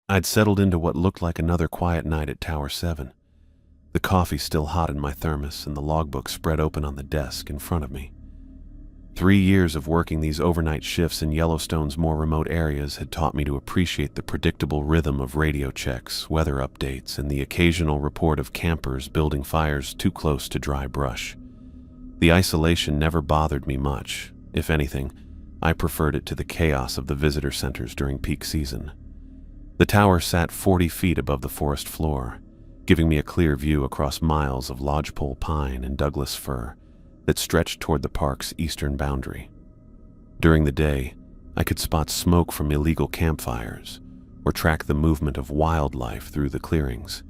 I'd settled into what looked like another quiet night at Tower 7. The coffee still hot in my thermos and the logbook spread open on the desk in front of me. 3 years of working these overnight shifts in Yellowstone's more remote areas had taught me to appreciate the predictable rhythm of radio checks, weather updates, and the occasional report of campers building fires too close to dry brush. The isolation never bothered me much. If anything, I preferred it to the chaos of the visitor centers during peak season. The tower sat 40 feet above the forest floor, giving me a clear view across miles of lodgepole pine and Douglas fir that stretched toward the park's eastern boundary. During the day, I could spot smoke from illegal campfires or track the movement of wildlife through the clearings.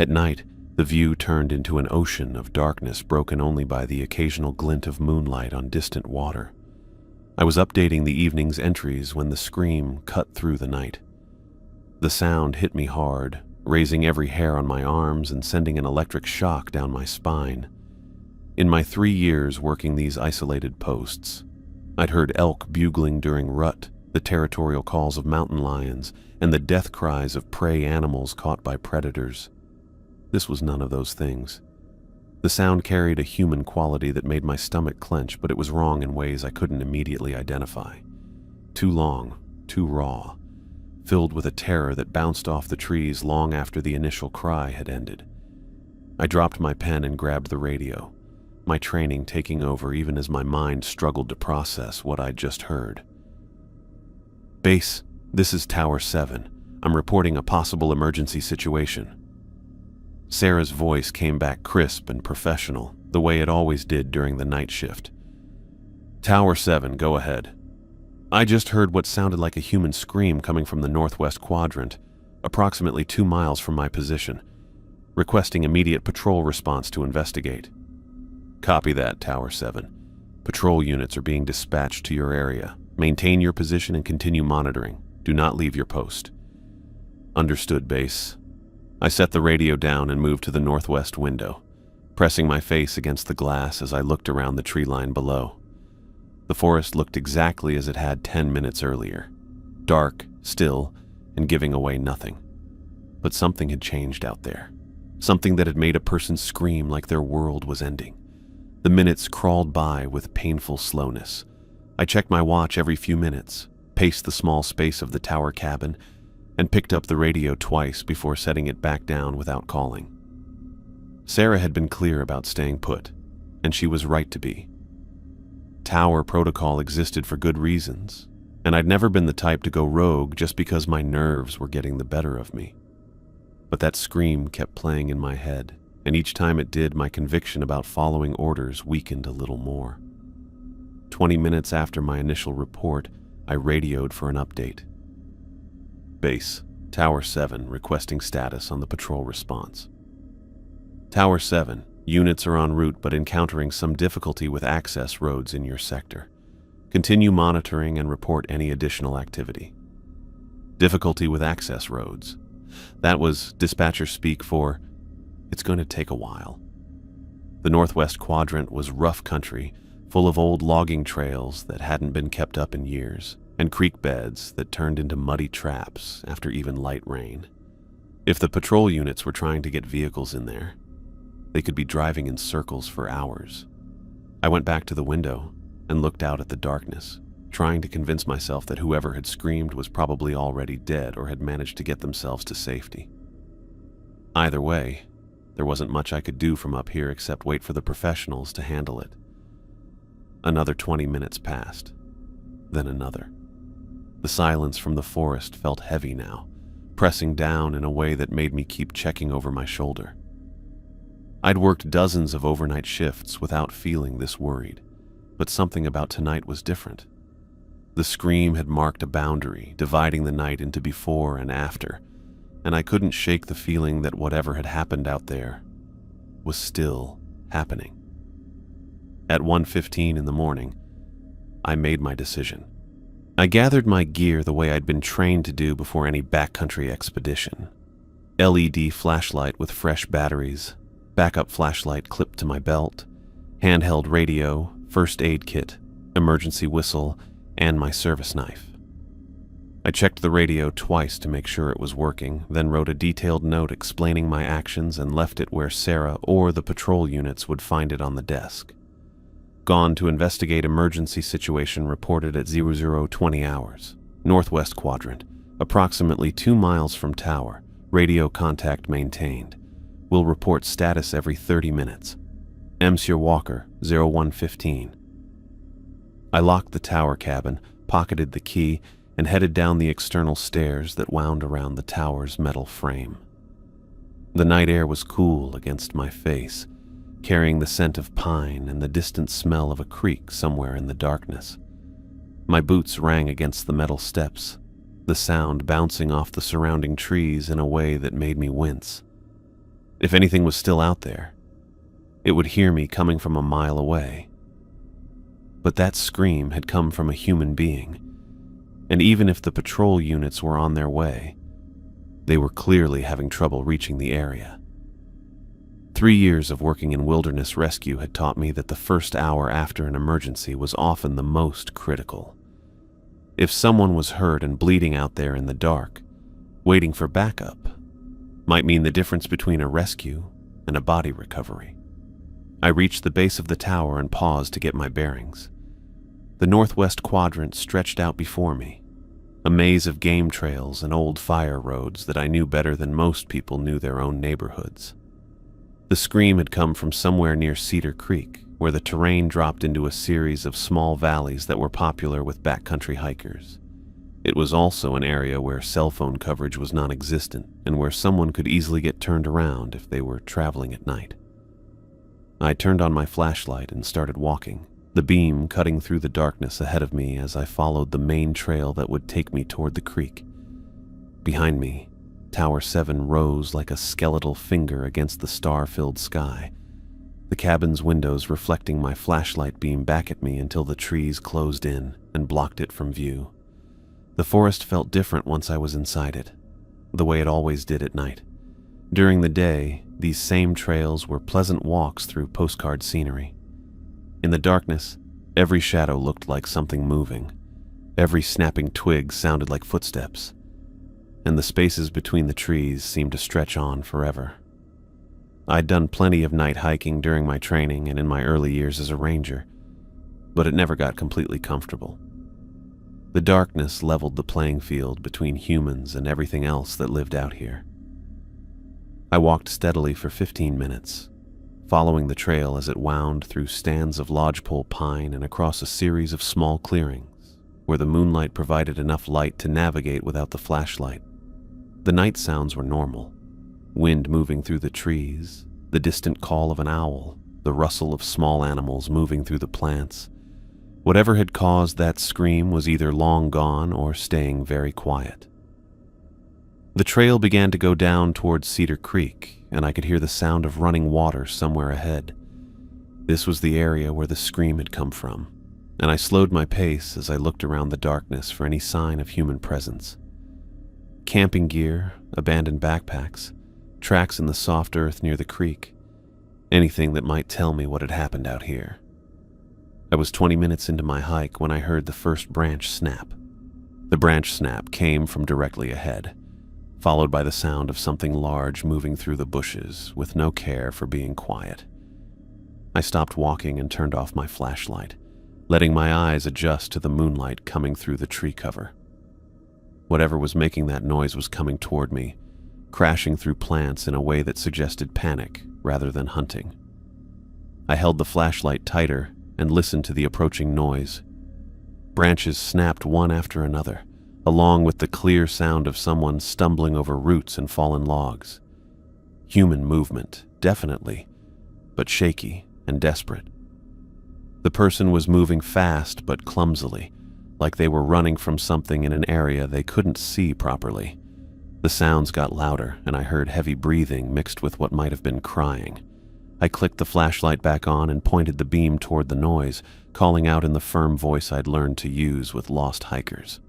At night, the view turned into an ocean of darkness broken only by the occasional glint of moonlight on distant water. I was updating the evening's entries when the scream cut through the night. The sound hit me hard, raising every hair on my arms and sending an electric shock down my spine. In my 3 years working these isolated posts, I'd heard elk bugling during rut, the territorial calls of mountain lions, and the death cries of prey animals caught by predators. This was none of those things. The sound carried a human quality that made my stomach clench, but it was wrong in ways I couldn't immediately identify. Too long, too raw, filled with a terror that bounced off the trees long after the initial cry had ended. I dropped my pen and grabbed the radio, my training taking over even as my mind struggled to process what I'd just heard. "Base, this is Tower 7. I'm reporting a possible emergency situation." Sarah's voice came back crisp and professional, the way it always did during the night shift. "Tower 7, go ahead. I just heard what sounded like a human scream coming from the northwest quadrant, approximately 2 miles from my position, requesting immediate patrol response to investigate." "Copy that, Tower 7. Patrol units are being dispatched to your area. Maintain your position and continue monitoring. Do not leave your post." "Understood, Base." I set the radio down and moved to the northwest window, pressing my face against the glass as I looked around the tree line below. The forest looked exactly as it had 10 minutes earlier, dark, still, and giving away nothing. But something had changed out there, something that had made a person scream like their world was ending. The minutes crawled by with painful slowness. I checked my watch every few minutes, paced the small space of the tower cabin, and picked up the radio twice before setting it back down without calling. Sarah had been clear about staying put, and she was right to be. Tower protocol existed for good reasons, and I'd never been the type to go rogue just because my nerves were getting the better of me. But that scream kept playing in my head, and each time it did, my conviction about following orders weakened a little more. 20 minutes after my initial report, I radioed for an update. "Base, Tower 7, requesting status on the patrol response." "Tower 7, units are en route but encountering some difficulty with access roads in your sector. Continue monitoring and report any additional activity." Difficulty with access roads. That was dispatcher speak for, "It's going to take a while." The northwest quadrant was rough country, full of old logging trails that hadn't been kept up in years, and creek beds that turned into muddy traps after even light rain. If the patrol units were trying to get vehicles in there, they could be driving in circles for hours. I went back to the window and looked out at the darkness, trying to convince myself that whoever had screamed was probably already dead or had managed to get themselves to safety. Either way, there wasn't much I could do from up here except wait for the professionals to handle it. Another 20 minutes passed, then another. The silence from the forest felt heavy now, pressing down in a way that made me keep checking over my shoulder. I'd worked dozens of overnight shifts without feeling this worried, but something about tonight was different. The scream had marked a boundary, dividing the night into before and after, and I couldn't shake the feeling that whatever had happened out there was still happening. At 1:15 in the morning, I made my decision. I gathered my gear the way I'd been trained to do before any backcountry expedition. LED flashlight with fresh batteries, backup flashlight clipped to my belt, handheld radio, first aid kit, emergency whistle, and my service knife. I checked the radio twice to make sure it was working, then wrote a detailed note explaining my actions and left it where Sarah or the patrol units would find it on the desk. Gone to investigate emergency situation reported at 0020 hours. Northwest quadrant, approximately 2 miles from tower. Radio contact maintained. Will report status every 30 minutes. Monsieur Walker, 0115. I locked the tower cabin, pocketed the key, and headed down the external stairs that wound around the tower's metal frame. The night air was cool against my face, carrying the scent of pine and the distant smell of a creek somewhere in the darkness. My boots rang against the metal steps, the sound bouncing off the surrounding trees in a way that made me wince. If anything was still out there, it would hear me coming from a mile away. But that scream had come from a human being, and even if the patrol units were on their way, they were clearly having trouble reaching the area. 3 years of working in wilderness rescue had taught me that the first hour after an emergency was often the most critical. If someone was hurt and bleeding out there in the dark, waiting for backup might mean the difference between a rescue and a body recovery. I reached the base of the tower and paused to get my bearings. The northwest quadrant stretched out before me, a maze of game trails and old fire roads that I knew better than most people knew their own neighborhoods. The scream had come from somewhere near Cedar Creek, where the terrain dropped into a series of small valleys that were popular with backcountry hikers. It was also an area where cell phone coverage was non-existent and where someone could easily get turned around if they were traveling at night. I turned on my flashlight and started walking, the beam cutting through the darkness ahead of me as I followed the main trail that would take me toward the creek. Behind me, Tower 7 rose like a skeletal finger against the star-filled sky, the cabin's windows reflecting my flashlight beam back at me until the trees closed in and blocked it from view. The forest felt different once I was inside it, the way it always did at night. During the day, these same trails were pleasant walks through postcard scenery. In the darkness, every shadow looked like something moving. Every snapping twig sounded like footsteps, and the spaces between the trees seemed to stretch on forever. I'd done plenty of night hiking during my training and in my early years as a ranger, but it never got completely comfortable. The darkness leveled the playing field between humans and everything else that lived out here. I walked steadily for 15 minutes, following the trail as it wound through stands of lodgepole pine and across a series of small clearings, where the moonlight provided enough light to navigate without the flashlight. The night sounds were normal. Wind moving through the trees, the distant call of an owl, the rustle of small animals moving through the plants. Whatever had caused that scream was either long gone or staying very quiet. The trail began to go down towards Cedar Creek, and I could hear the sound of running water somewhere ahead. This was the area where the scream had come from, and I slowed my pace as I looked around the darkness for any sign of human presence. Camping gear, abandoned backpacks, tracks in the soft earth near the creek, anything that might tell me what had happened out here. I was 20 minutes into my hike when I heard the first branch snap. The branch snap came from directly ahead, followed by the sound of something large moving through the bushes with no care for being quiet. I stopped walking and turned off my flashlight, letting my eyes adjust to the moonlight coming through the tree cover. Whatever was making that noise was coming toward me, crashing through plants in a way that suggested panic rather than hunting. I held the flashlight tighter and listened to the approaching noise. Branches snapped one after another, along with the clear sound of someone stumbling over roots and fallen logs. Human movement, definitely, but shaky and desperate. The person was moving fast but clumsily, like they were running from something in an area they couldn't see properly. The sounds got louder, and I heard heavy breathing mixed with what might have been crying. I clicked the flashlight back on and pointed the beam toward the noise, calling out in the firm voice I'd learned to use with lost hikers.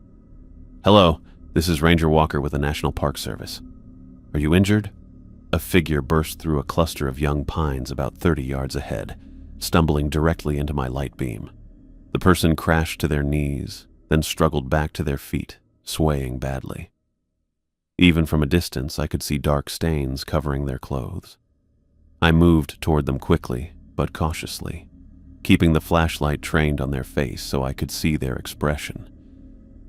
"Hello, this is Ranger Walker with the National Park Service. Are you injured?" A figure burst through a cluster of young pines about 30 yards ahead, stumbling directly into my light beam. The person crashed to their knees, then struggled back to their feet, swaying badly. Even from a distance, I could see dark stains covering their clothes. I moved toward them quickly, but cautiously, keeping the flashlight trained on their face so I could see their expression.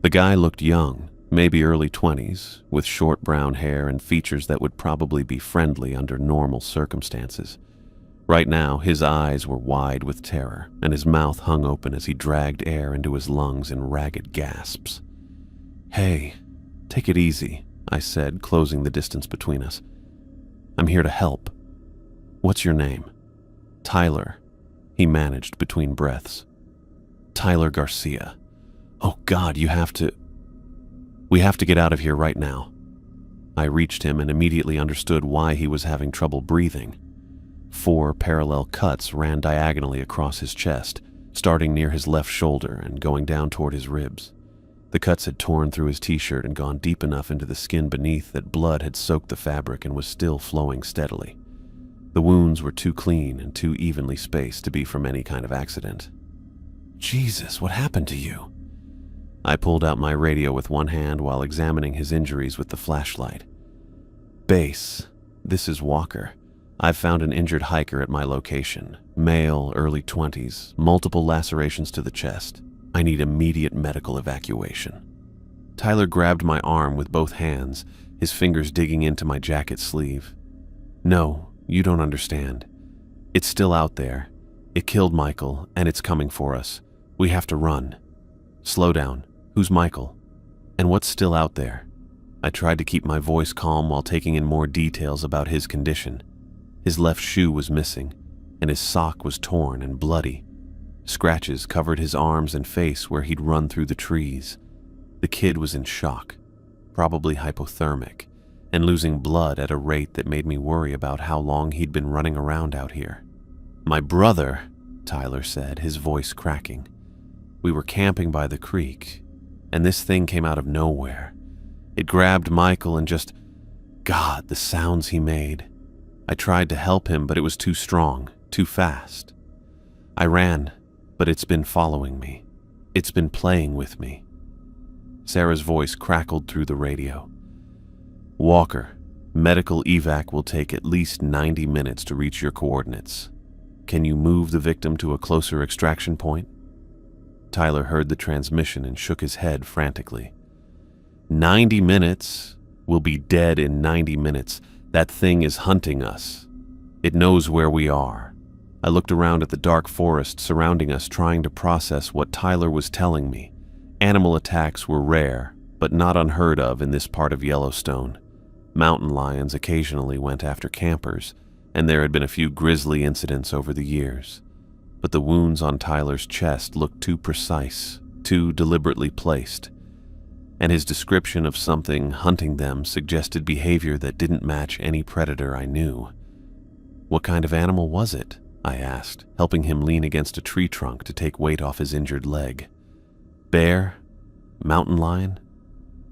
The guy looked young, maybe early 20s, with short brown hair and features that would probably be friendly under normal circumstances. Right now, his eyes were wide with terror, and his mouth hung open as he dragged air into his lungs in ragged gasps. "Hey, take it easy," I said, closing the distance between us. "I'm here to help." "What's your name?" "Tyler," he managed between breaths. "Tyler Garcia. Oh God, we have to get out of here right now." I reached him and immediately understood why he was having trouble breathing. 4 parallel cuts ran diagonally across his chest, starting near his left shoulder and going down toward his ribs. The cuts had torn through his t-shirt and gone deep enough into the skin beneath that blood had soaked the fabric and was still flowing steadily. The wounds were too clean and too evenly spaced to be from any kind of accident. "Jesus, what happened to you?" I pulled out my radio with one hand while examining his injuries with the flashlight. "Base, this is Walker. I've found an injured hiker at my location. Male, early 20s, multiple lacerations to the chest. I need immediate medical evacuation." Tyler grabbed my arm with both hands, his fingers digging into my jacket sleeve. "No, you don't understand. It's still out there. It killed Michael, and it's coming for us. We have to run." "Slow down. Who's Michael? And what's still out there?" I tried to keep my voice calm while taking in more details about his condition. His left shoe was missing, and his sock was torn and bloody. Scratches covered his arms and face where he'd run through the trees. The kid was in shock, probably hypothermic, and losing blood at a rate that made me worry about how long he'd been running around out here. "My brother," Tyler said, his voice cracking. "We were camping by the creek, and this thing came out of nowhere. It grabbed Michael and just... God, the sounds he made. I tried to help him, but it was too strong, too fast. I ran, but it's been following me. It's been playing with me." Sarah's voice crackled through the radio. "Walker, medical evac will take at least 90 minutes to reach your coordinates. Can you move the victim to a closer extraction point?" Tyler heard the transmission and shook his head frantically. 90 minutes? We'll be dead in 90 minutes. That thing is hunting us. It knows where we are." I looked around at the dark forest surrounding us, trying to process what Tyler was telling me. Animal attacks were rare, but not unheard of in this part of Yellowstone. Mountain lions occasionally went after campers, and there had been a few grisly incidents over the years. But the wounds on Tyler's chest looked too precise, too deliberately placed, and his description of something hunting them suggested behavior that didn't match any predator I knew. "What kind of animal was it?" I asked, helping him lean against a tree trunk to take weight off his injured leg. "Bear? Mountain lion?"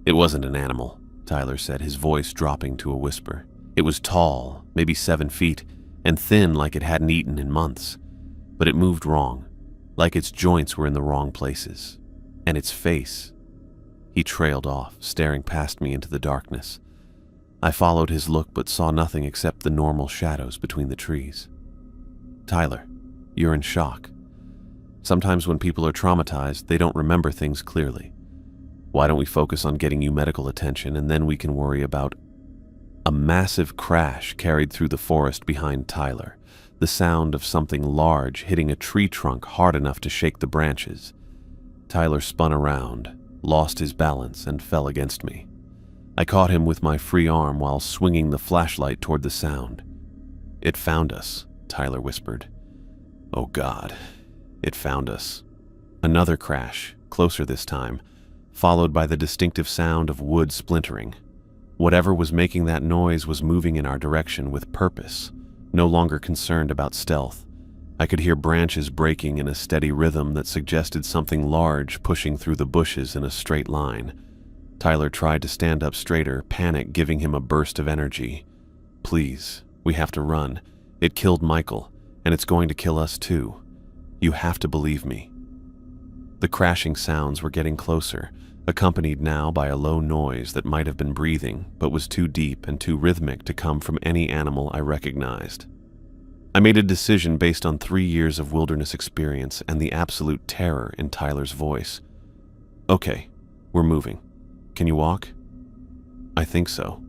"It wasn't an animal," Tyler said, his voice dropping to a whisper. "It was tall, maybe 7 feet, and thin like it hadn't eaten in months. But it moved wrong, like its joints were in the wrong places. And its face..." He trailed off, staring past me into the darkness. I followed his look but saw nothing except the normal shadows between the trees. "Tyler, you're in shock. Sometimes when people are traumatized, they don't remember things clearly. Why don't we focus on getting you medical attention, and then we can worry about..." A massive crash carried through the forest behind Tyler, the sound of something large hitting a tree trunk hard enough to shake the branches. Tyler spun around, lost his balance, and fell against me. I caught him with my free arm while swinging the flashlight toward the sound. "It found us," Tyler whispered. "Oh God, it found us." Another crash, closer this time, followed by the distinctive sound of wood splintering. Whatever was making that noise was moving in our direction with purpose, no longer concerned about stealth. I could hear branches breaking in a steady rhythm that suggested something large pushing through the bushes in a straight line. Tyler tried to stand up straighter, panic giving him a burst of energy. "Please, we have to run. It killed Michael, and it's going to kill us too. You have to believe me." The crashing sounds were getting closer, accompanied now by a low noise that might have been breathing, but was too deep and too rhythmic to come from any animal I recognized. I made a decision based on 3 years of wilderness experience and the absolute terror in Tyler's voice. "Okay, we're moving. Can you walk?" "I think so."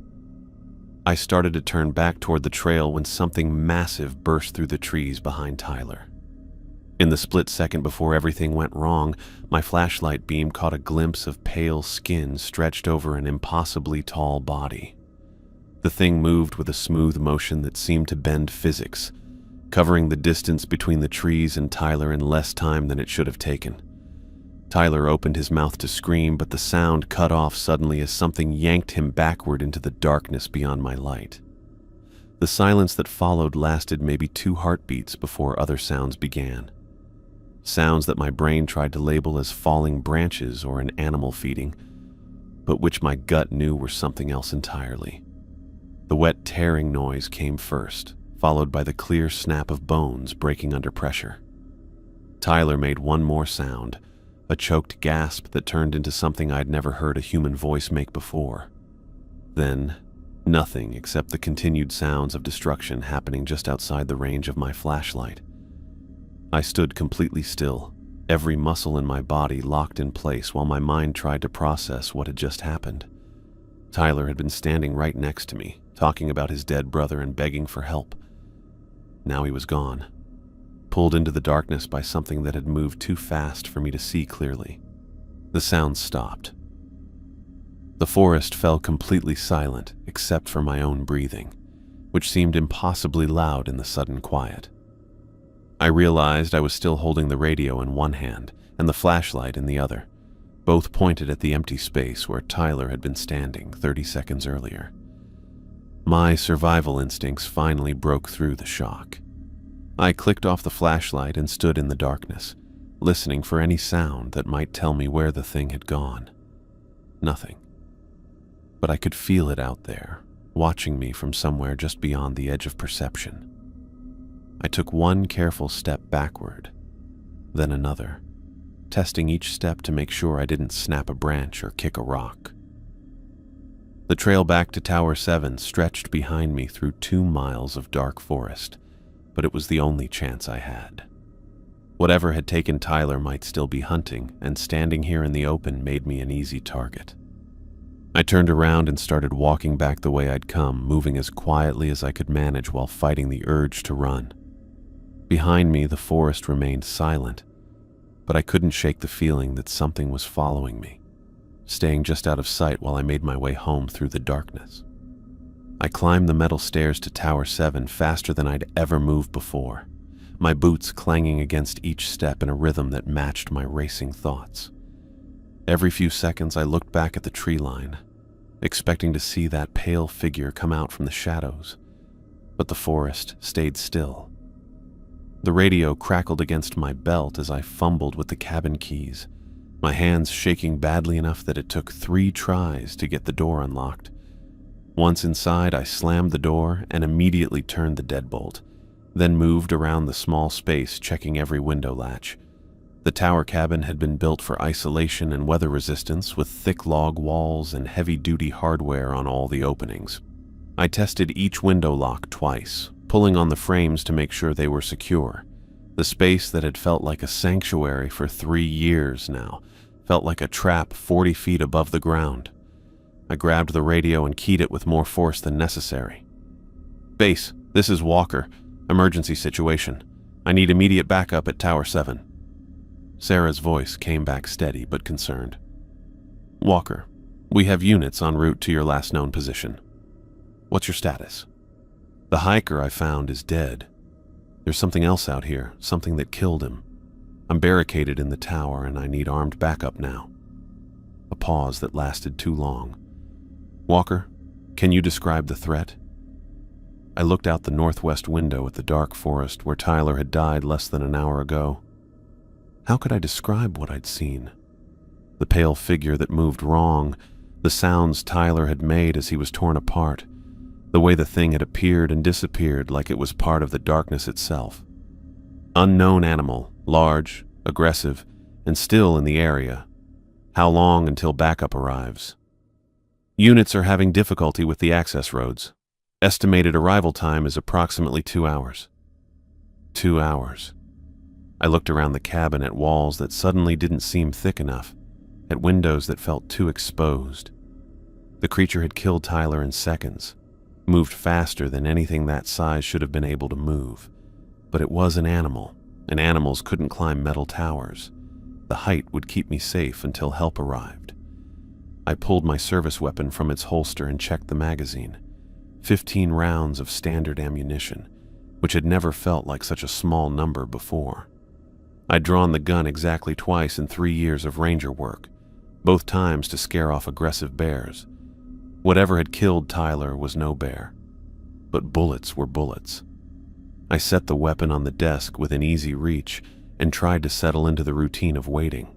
I started to turn back toward the trail when something massive burst through the trees behind Tyler. In the split second before everything went wrong, my flashlight beam caught a glimpse of pale skin stretched over an impossibly tall body. The thing moved with a smooth motion that seemed to bend physics, covering the distance between the trees and Tyler in less time than it should have taken. Tyler opened his mouth to scream, but the sound cut off suddenly as something yanked him backward into the darkness beyond my light. The silence that followed lasted maybe 2 heartbeats before other sounds began. Sounds that my brain tried to label as falling branches or an animal feeding, but which my gut knew were something else entirely. The wet tearing noise came first, followed by the clear snap of bones breaking under pressure. Tyler made one more sound, a choked gasp that turned into something I'd never heard a human voice make before. Then, nothing except the continued sounds of destruction happening just outside the range of my flashlight. I stood completely still, every muscle in my body locked in place while my mind tried to process what had just happened. Tyler had been standing right next to me, talking about his dead brother and begging for help. Now he was gone, pulled into the darkness by something that had moved too fast for me to see clearly. The sound stopped. The forest fell completely silent except for my own breathing, which seemed impossibly loud in the sudden quiet. I realized I was still holding the radio in one hand and the flashlight in the other, both pointed at the empty space where Tyler had been standing 30 seconds earlier. My survival instincts finally broke through the shock. I clicked off the flashlight and stood in the darkness, listening for any sound that might tell me where the thing had gone. Nothing. But I could feel it out there, watching me from somewhere just beyond the edge of perception. I took one careful step backward, then another, testing each step to make sure I didn't snap a branch or kick a rock. The trail back to Tower 7 stretched behind me through 2 miles of dark forest, but it was the only chance I had. Whatever had taken Tyler might still be hunting, and standing here in the open made me an easy target. I turned around and started walking back the way I'd come, moving as quietly as I could manage while fighting the urge to run. Behind me, the forest remained silent, but I couldn't shake the feeling that something was following me, staying just out of sight while I made my way home through the darkness. I climbed the metal stairs to Tower 7 faster than I'd ever moved before, my boots clanging against each step in a rhythm that matched my racing thoughts. Every few seconds I looked back at the tree line, expecting to see that pale figure come out from the shadows, but the forest stayed still. The radio crackled against my belt as I fumbled with the cabin keys, my hands shaking badly enough that it took 3 tries to get the door unlocked. Once inside, I slammed the door and immediately turned the deadbolt, then moved around the small space, checking every window latch. The tower cabin had been built for isolation and weather resistance, with thick log walls and heavy-duty hardware on all the openings. I tested each window lock twice, pulling on the frames to make sure they were secure. The space that had felt like a sanctuary for 3 years now felt like a trap 40 feet above the ground. I grabbed the radio and keyed it with more force than necessary. "Base, this is Walker. Emergency situation. I need immediate backup at Tower 7. Sarah's voice came back steady but concerned. "Walker, we have units en route to your last known position. What's your status?" "The hiker I found is dead. There's something else out here, something that killed him. I'm barricaded in the tower and I need armed backup now." A pause that lasted too long. "Walker, can you describe the threat?" I looked out the northwest window at the dark forest where Tyler had died less than an hour ago. How could I describe what I'd seen? The pale figure that moved wrong, the sounds Tyler had made as he was torn apart, the way the thing had appeared and disappeared like it was part of the darkness itself. Unknown animal, large, aggressive, and still in the area. How long until backup arrives? Units are having difficulty with the access roads. Estimated arrival time is approximately 2 hours. 2 hours. I looked around the cabin at walls that suddenly didn't seem thick enough, at windows that felt too exposed. The creature had killed Tyler in seconds, moved faster than anything that size should have been able to move. But it was an animal, and animals couldn't climb metal towers. The height would keep me safe until help arrived. I pulled my service weapon from its holster and checked the magazine. 15 rounds of standard ammunition, which had never felt like such a small number before. I'd drawn the gun exactly twice in 3 years of ranger work, both times to scare off aggressive bears. Whatever had killed Tyler was no bear, but bullets were bullets. I set the weapon on the desk within easy reach and tried to settle into the routine of waiting.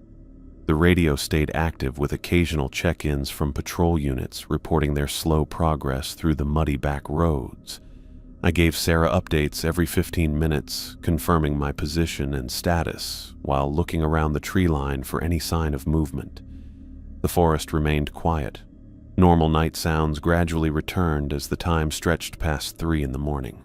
The radio stayed active with occasional check-ins from patrol units reporting their slow progress through the muddy back roads. I gave Sarah updates every 15 minutes, confirming my position and status, while looking around the tree line for any sign of movement. The forest remained quiet. Normal night sounds gradually returned as the time stretched past 3 in the morning.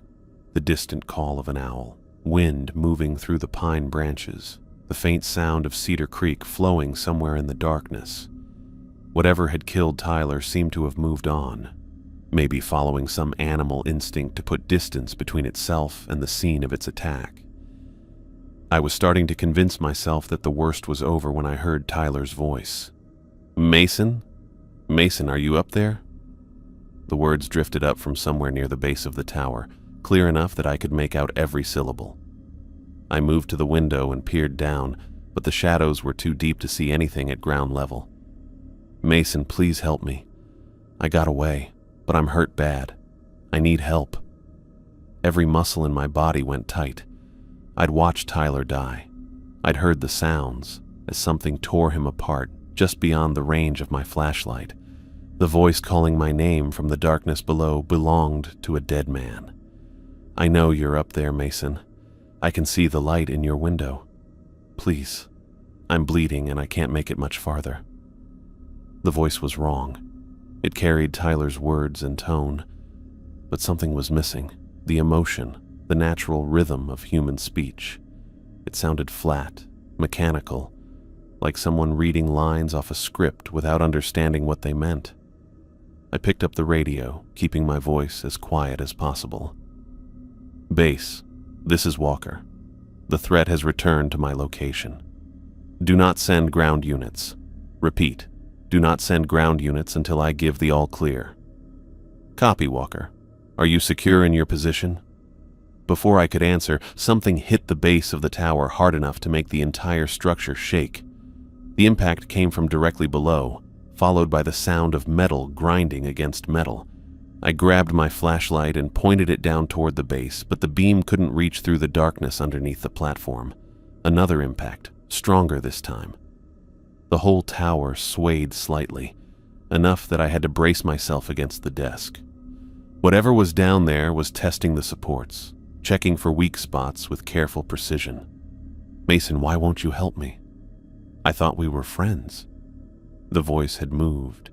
The distant call of an owl, wind moving through the pine branches, the faint sound of Cedar Creek flowing somewhere in the darkness. Whatever had killed Tyler seemed to have moved on, maybe following some animal instinct to put distance between itself and the scene of its attack. I was starting to convince myself that the worst was over when I heard Tyler's voice. "Mason? Mason, are you up there?" The words drifted up from somewhere near the base of the tower, clear enough that I could make out every syllable. I moved to the window and peered down, but the shadows were too deep to see anything at ground level. "Mason, please help me. I got away, but I'm hurt bad. I need help." Every muscle in my body went tight. I'd watched Tyler die. I'd heard the sounds as something tore him apart just beyond the range of my flashlight. The voice calling my name from the darkness below belonged to a dead man. "I know you're up there, Mason. I can see the light in your window. Please, I'm bleeding and I can't make it much farther." The voice was wrong. It carried Tyler's words and tone, but something was missing. The emotion, the natural rhythm of human speech. It sounded flat, mechanical, like someone reading lines off a script without understanding what they meant. I picked up the radio, keeping my voice as quiet as possible. "Base, this is Walker. The threat has returned to my location. Do not send ground units. Repeat, do not send ground units until I give the all clear." "Copy, Walker. Are you secure in your position?" Before I could answer, something hit the base of the tower hard enough to make the entire structure shake. The impact came from directly below, followed by the sound of metal grinding against metal. I grabbed my flashlight and pointed it down toward the base, but the beam couldn't reach through the darkness underneath the platform. Another impact, stronger this time. The whole tower swayed slightly, enough that I had to brace myself against the desk. Whatever was down there was testing the supports, checking for weak spots with careful precision. "Mason, why won't you help me? I thought we were friends." The voice had moved.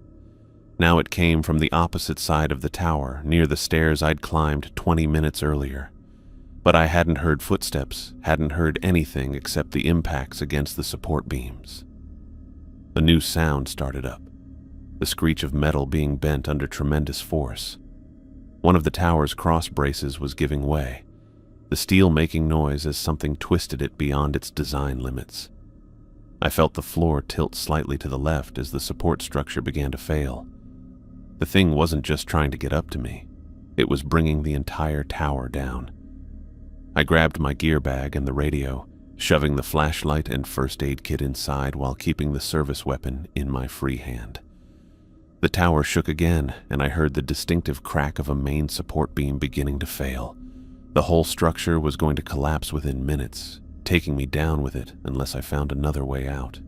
Now it came from the opposite side of the tower, near the stairs I'd climbed 20 minutes earlier. But I hadn't heard footsteps, hadn't heard anything except the impacts against the support beams. A new sound started up, the screech of metal being bent under tremendous force. One of the tower's cross braces was giving way, the steel making noise as something twisted it beyond its design limits. I felt the floor tilt slightly to the left as the support structure began to fail. The thing wasn't just trying to get up to me. It was bringing the entire tower down. I grabbed my gear bag and the radio, shoving the flashlight and first aid kit inside while keeping the service weapon in my free hand. The tower shook again, and I heard the distinctive crack of a main support beam beginning to fail. The whole structure was going to collapse within minutes, taking me down with it unless I found another way out.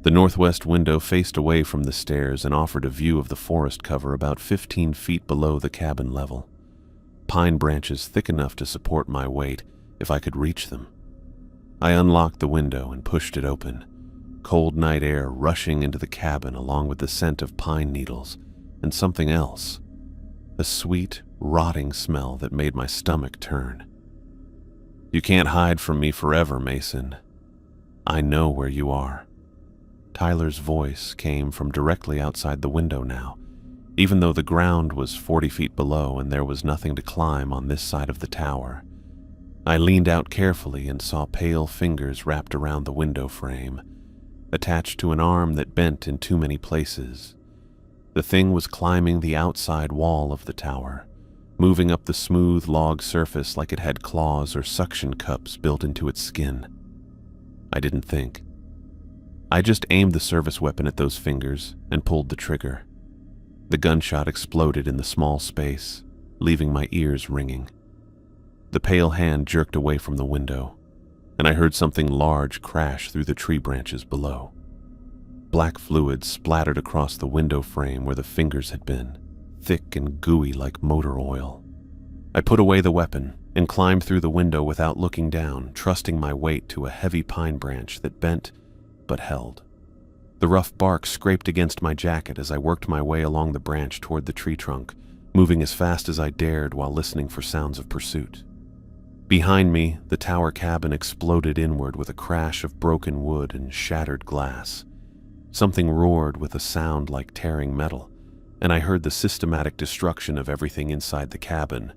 The northwest window faced away from the stairs and offered a view of the forest cover about 15 feet below the cabin level. Pine branches thick enough to support my weight if I could reach them. I unlocked the window and pushed it open. cold night air rushing into the cabin along with the scent of pine needles and something else, a sweet, rotting smell that made my stomach turn. "You can't hide from me forever, Mason. I know where you are." Tyler's voice came from directly outside the window now, even though the ground was 40 feet below and there was nothing to climb on this side of the tower. I leaned out carefully and saw pale fingers wrapped around the window frame, attached to an arm that bent in too many places. The thing was climbing the outside wall of the tower, moving up the smooth log surface like it had claws or suction cups built into its skin. I didn't think. I just aimed the service weapon at those fingers and pulled the trigger. The gunshot exploded in the small space, leaving my ears ringing. The pale hand jerked away from the window, and I heard something large crash through the tree branches below. Black fluid splattered across the window frame where the fingers had been, thick and gooey like motor oil. I put away the weapon and climbed through the window without looking down, trusting my weight to a heavy pine branch that bent but held. The rough bark scraped against my jacket as I worked my way along the branch toward the tree trunk, moving as fast as I dared while listening for sounds of pursuit. Behind me, the tower cabin exploded inward with a crash of broken wood and shattered glass. Something roared with a sound like tearing metal, and I heard the systematic destruction of everything inside the cabin.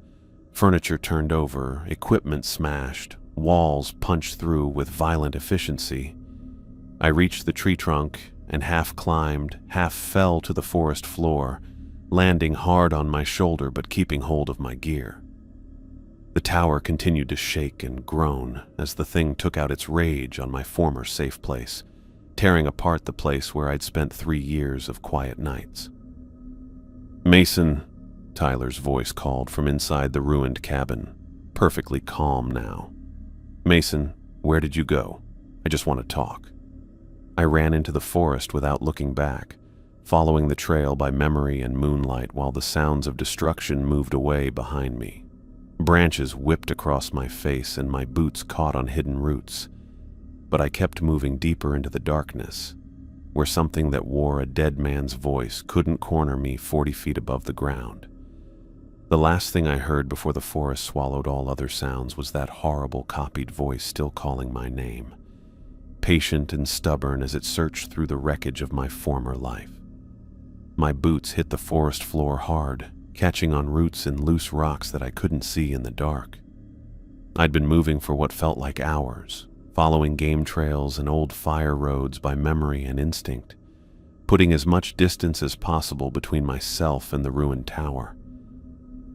Furniture turned over, equipment smashed, walls punched through with violent efficiency. I reached the tree trunk and half climbed, half fell to the forest floor, landing hard on my shoulder but keeping hold of my gear. The tower continued to shake and groan as the thing took out its rage on my former safe place, tearing apart the place where I'd spent 3 years of quiet nights. "Mason," Tyler's voice called from inside the ruined cabin, perfectly calm now. "Mason, where did you go? I just want to talk." I ran into the forest without looking back, following the trail by memory and moonlight while the sounds of destruction moved away behind me. Branches whipped across my face and my boots caught on hidden roots, but I kept moving deeper into the darkness, where something that wore a dead man's voice couldn't corner me 40 feet above the ground. The last thing I heard before the forest swallowed all other sounds was that horrible copied voice still calling my name, patient and stubborn as it searched through the wreckage of my former life. My boots hit the forest floor hard, catching on roots and loose rocks that I couldn't see in the dark. I'd been moving for what felt like hours, following game trails and old fire roads by memory and instinct, putting as much distance as possible between myself and the ruined tower.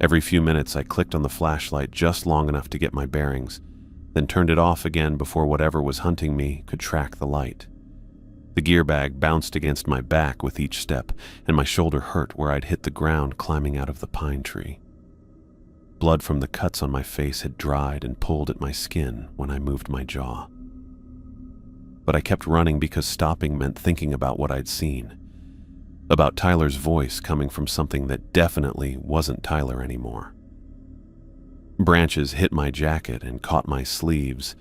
Every few minutes I clicked on the flashlight just long enough to get my bearings, then turned it off again before whatever was hunting me could track the light. The gear bag bounced against my back with each step, and my shoulder hurt where I'd hit the ground climbing out of the pine tree. Blood from the cuts on my face had dried and pulled at my skin when I moved my jaw. But I kept running because stopping meant thinking about what I'd seen, about Tyler's voice coming from something that definitely wasn't Tyler anymore. Branches hit my jacket and caught my sleeves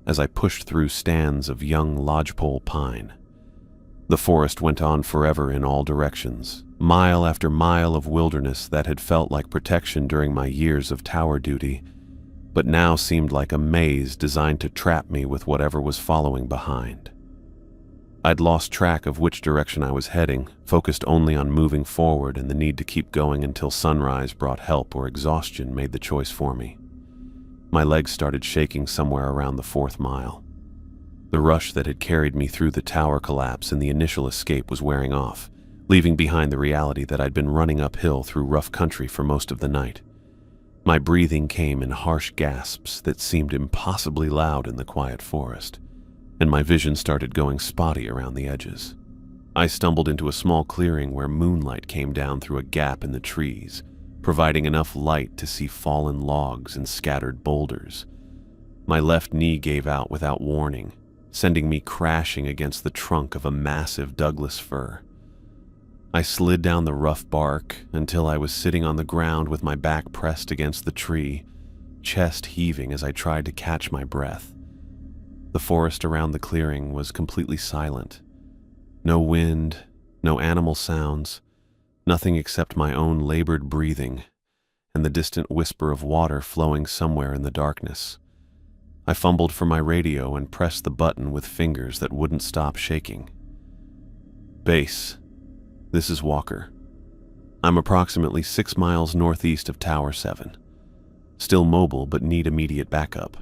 as I pushed through stands of young lodgepole pine. The forest went on forever in all directions, mile after mile of wilderness that had felt like protection during my years of tower duty, but now seemed like a maze designed to trap me with whatever was following behind. I'd lost track of which direction I was heading, focused only on moving forward and the need to keep going until sunrise brought help or exhaustion made the choice for me. My legs started shaking somewhere around the 4th mile. The rush that had carried me through the tower collapse and the initial escape was wearing off, leaving behind the reality that I'd been running uphill through rough country for most of the night. My breathing came in harsh gasps that seemed impossibly loud in the quiet forest, and my vision started going spotty around the edges. I stumbled into a small clearing where moonlight came down through a gap in the trees, providing enough light to see fallen logs and scattered boulders. My left knee gave out without warning, sending me crashing against the trunk of a massive Douglas fir. I slid down the rough bark until I was sitting on the ground with my back pressed against the tree, chest heaving as I tried to catch my breath. The forest around the clearing was completely silent. No wind, no animal sounds, nothing except my own labored breathing and the distant whisper of water flowing somewhere in the darkness. I fumbled for my radio and pressed the button with fingers that wouldn't stop shaking. Base, this is Walker. I'm approximately 6 miles northeast of Tower 7. Still mobile, but need immediate backup.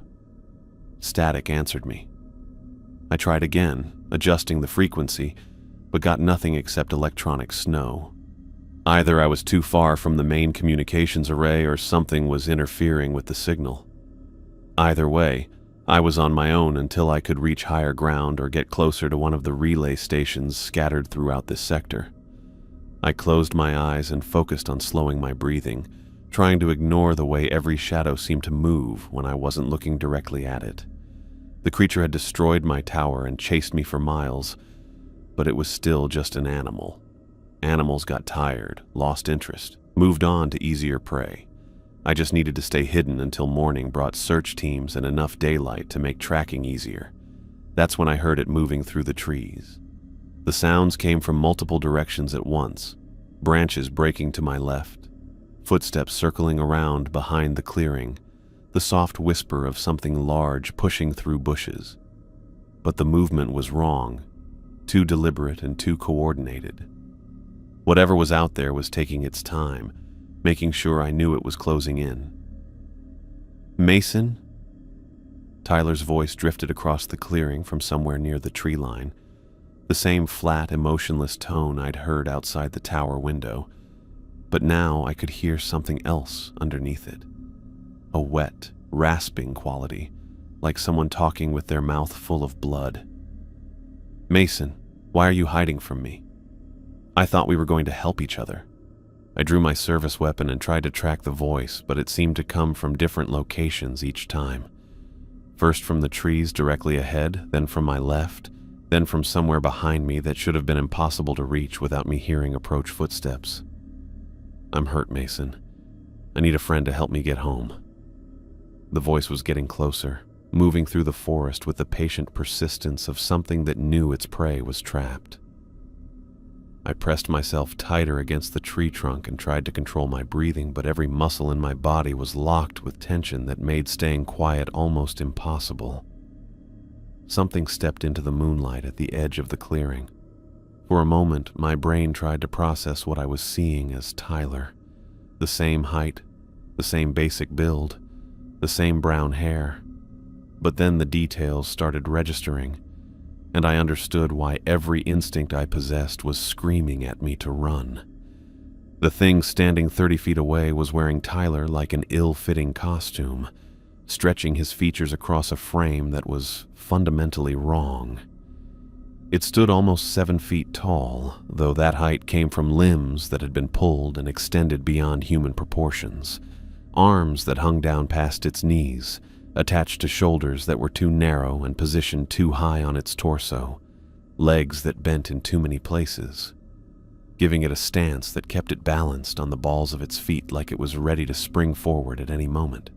Static answered me. I tried again, adjusting the frequency, but got nothing except electronic snow. Either I was too far from the main communications array or something was interfering with the signal. Either way, I was on my own until I could reach higher ground or get closer to one of the relay stations scattered throughout this sector. I closed my eyes and focused on slowing my breathing, trying to ignore the way every shadow seemed to move when I wasn't looking directly at it. The creature had destroyed my tower and chased me for miles, but it was still just an animal. Animals got tired, lost interest, moved on to easier prey. I just needed to stay hidden until morning brought search teams and enough daylight to make tracking easier. That's when I heard it moving through the trees. The sounds came from multiple directions at once, branches breaking to my left, footsteps circling around behind the clearing, the soft whisper of something large pushing through bushes. But the movement was wrong, too deliberate and too coordinated. Whatever was out there was taking its time, making sure I knew it was closing in. Mason? Tyler's voice drifted across the clearing from somewhere near the tree line, the same flat, emotionless tone I'd heard outside the tower window, but now I could hear something else underneath it. A wet, rasping quality, like someone talking with their mouth full of blood. Mason, why are you hiding from me? I thought we were going to help each other. I drew my service weapon and tried to track the voice, but it seemed to come from different locations each time. First from the trees directly ahead, then from my left, then from somewhere behind me that should have been impossible to reach without me hearing approach footsteps. I'm hurt, Mason. I need a friend to help me get home. The voice was getting closer, moving through the forest with the patient persistence of something that knew its prey was trapped. I pressed myself tighter against the tree trunk and tried to control my breathing, but every muscle in my body was locked with tension that made staying quiet almost impossible. Something stepped into the moonlight at the edge of the clearing. For a moment, my brain tried to process what I was seeing as Tyler. The same height, the same basic build, the same brown hair. But then the details started registering, and I understood why every instinct I possessed was screaming at me to run. The thing standing 30 feet away was wearing Tyler like an ill-fitting costume, stretching his features across a frame that was fundamentally wrong. It stood almost 7 feet tall, though that height came from limbs that had been pulled and extended beyond human proportions, arms that hung down past its knees, attached to shoulders that were too narrow and positioned too high on its torso, legs that bent in too many places, giving it a stance that kept it balanced on the balls of its feet like it was ready to spring forward at any moment.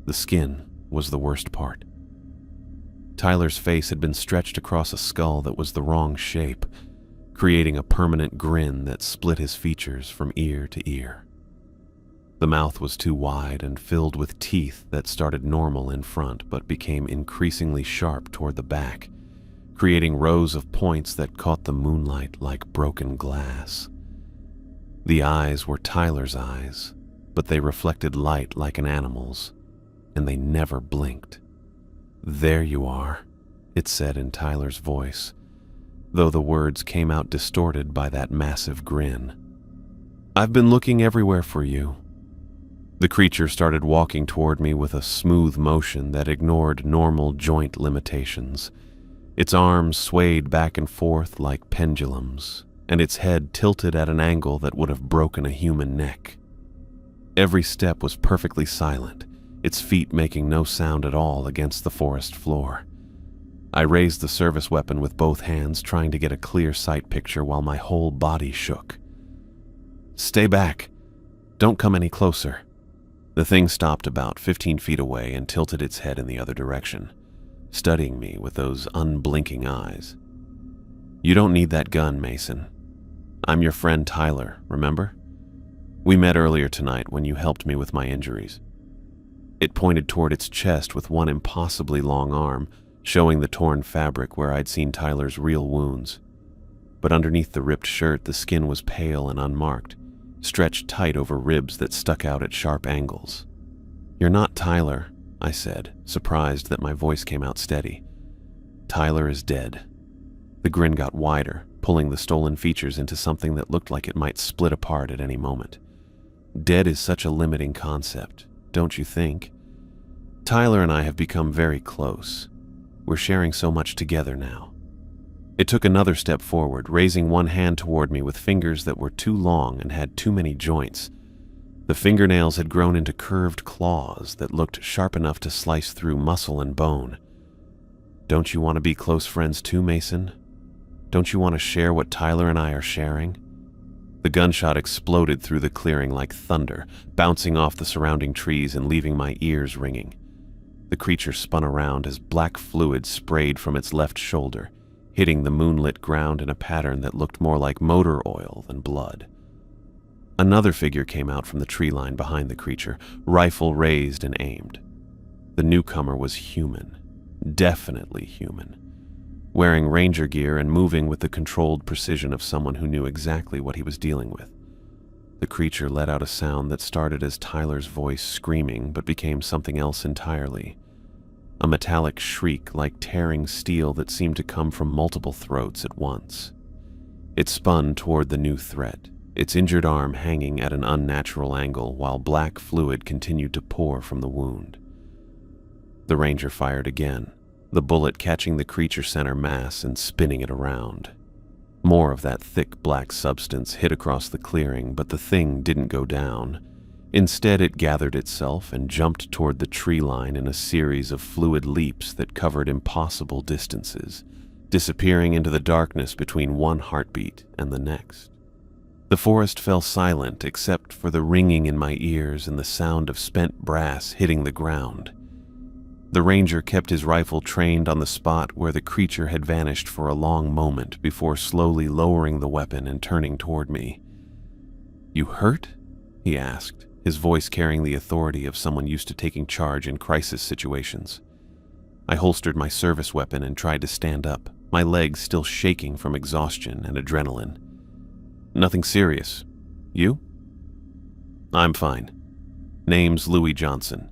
The skin was the worst part. Tyler's face had been stretched across a skull that was the wrong shape, creating a permanent grin that split his features from ear to ear. The mouth was too wide and filled with teeth that started normal in front but became increasingly sharp toward the back, creating rows of points that caught the moonlight like broken glass. The eyes were Tyler's eyes, but they reflected light like an animal's, and they never blinked. "There you are," it said in Tyler's voice, though the words came out distorted by that massive grin. "I've been looking everywhere for you." The creature started walking toward me with a smooth motion that ignored normal joint limitations. Its arms swayed back and forth like pendulums, and its head tilted at an angle that would have broken a human neck. Every step was perfectly silent, its feet making no sound at all against the forest floor. I raised the service weapon with both hands, trying to get a clear sight picture while my whole body shook. "Stay back. Don't come any closer." The thing stopped about 15 feet away and tilted its head in the other direction. studying me with those unblinking eyes. "You don't need that gun, Mason. I'm your friend Tyler, remember? We met earlier tonight when you helped me with my injuries." It pointed toward its chest with one impossibly long arm, showing the torn fabric where I'd seen Tyler's real wounds. But underneath the ripped shirt, the skin was pale and unmarked, stretched tight over ribs that stuck out at sharp angles. "You're not Tyler," I said, surprised that my voice came out steady. "Tyler is dead." The grin got wider, pulling the stolen features into something that looked like it might split apart at any moment. Dead is such a limiting concept, don't you think? Tyler and I have become very close. We're sharing so much together now. It took another step forward, raising one hand toward me with fingers that were too long and had too many joints. The fingernails had grown into curved claws that looked sharp enough to slice through muscle and bone. "Don't you want to be close friends too, Mason? Don't you want to share what Tyler and I are sharing?" The gunshot exploded through the clearing like thunder, bouncing off the surrounding trees and leaving my ears ringing. The creature spun around as black fluid sprayed from its left shoulder, hitting the moonlit ground in a pattern that looked more like motor oil than blood. Another figure came out from the tree line behind the creature, rifle raised and aimed. The newcomer was human, definitely human, wearing ranger gear and moving with the controlled precision of someone who knew exactly what he was dealing with. The creature let out a sound that started as Tyler's voice screaming but became something else entirely. A metallic shriek like tearing steel that seemed to come from multiple throats at once. It spun toward the new threat, its injured arm hanging at an unnatural angle while black fluid continued to pour from the wound. The ranger fired again, the bullet catching the creature center mass and spinning it around. More of that thick black substance hit across the clearing, but the thing didn't go down. Instead, it gathered itself and jumped toward the tree line in a series of fluid leaps that covered impossible distances, disappearing into the darkness between one heartbeat and the next. The forest fell silent except for the ringing in my ears and the sound of spent brass hitting the ground. The ranger kept his rifle trained on the spot where the creature had vanished for a long moment before slowly lowering the weapon and turning toward me. "You hurt?" he asked, his voice carrying the authority of someone used to taking charge in crisis situations. I holstered my service weapon and tried to stand up, my legs still shaking from exhaustion and adrenaline. "Nothing serious. You?" "I'm fine. Name's Louis Johnson."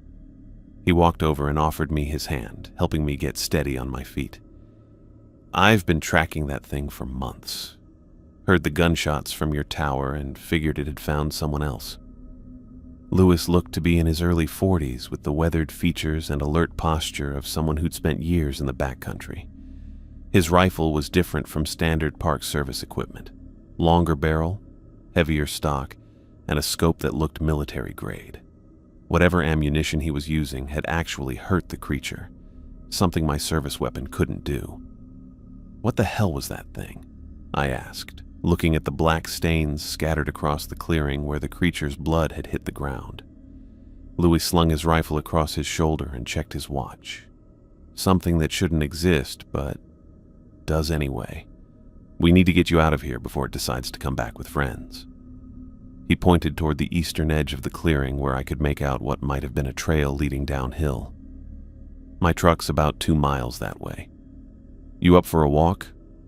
He walked over and offered me his hand, helping me get steady on my feet. "I've been tracking that thing for months. Heard the gunshots from your tower and figured it had found someone else." Louis looked to be in his early 40s with the weathered features and alert posture of someone who'd spent years in the backcountry. His rifle was different from standard Park Service equipment. Longer barrel, heavier stock, and a scope that looked military grade. Whatever ammunition he was using had actually hurt the creature, something my service weapon couldn't do. "What the hell was that thing?" I asked, looking at the black stains scattered across the clearing where the creature's blood had hit the ground. Louis slung his rifle across his shoulder and checked his watch. "Something that shouldn't exist, but does anyway. We need to get you out of here before it decides to come back with friends." He pointed toward the eastern edge of the clearing where I could make out what might have been a trail leading downhill. "My truck's about 2 miles that way. You up for a walk,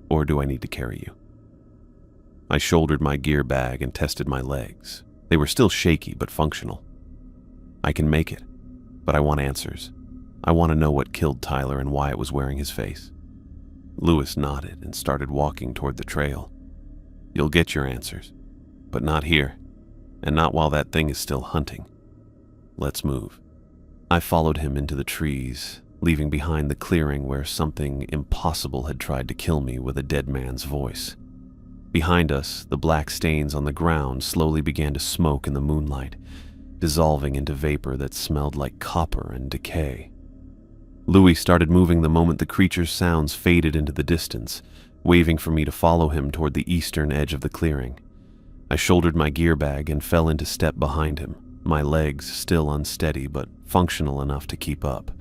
or do I need to carry you?" I shouldered my gear bag and tested my legs. They were still shaky but functional. "I can make it, but I want answers. I want to know what killed Tyler and why it was wearing his face." Louis nodded and started walking toward the trail. "You'll get your answers, but not here. And not while that thing is still hunting. Let's move." I followed him into the trees, leaving behind the clearing where something impossible had tried to kill me with a dead man's voice. Behind us, the black stains on the ground slowly began to smoke in the moonlight, dissolving into vapor that smelled like copper and decay. Louis started moving the moment the creature's sounds faded into the distance, waving for me to follow him toward the eastern edge of the clearing. I shouldered my gear bag and fell into step behind him, my legs still unsteady but functional enough to keep up.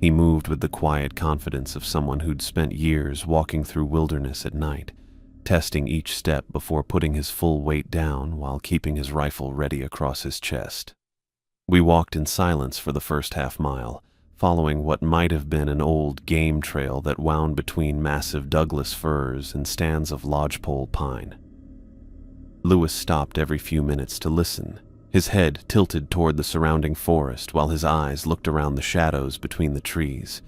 He moved with the quiet confidence of someone who'd spent years walking through wilderness at night, testing each step before putting his full weight down while keeping his rifle ready across his chest. We walked in silence for the first half-mile, following what might have been an old game trail that wound between massive Douglas firs and stands of lodgepole pine. Lewis stopped every few minutes to listen, his head tilted toward the surrounding forest while his eyes looked around the shadows between the trees.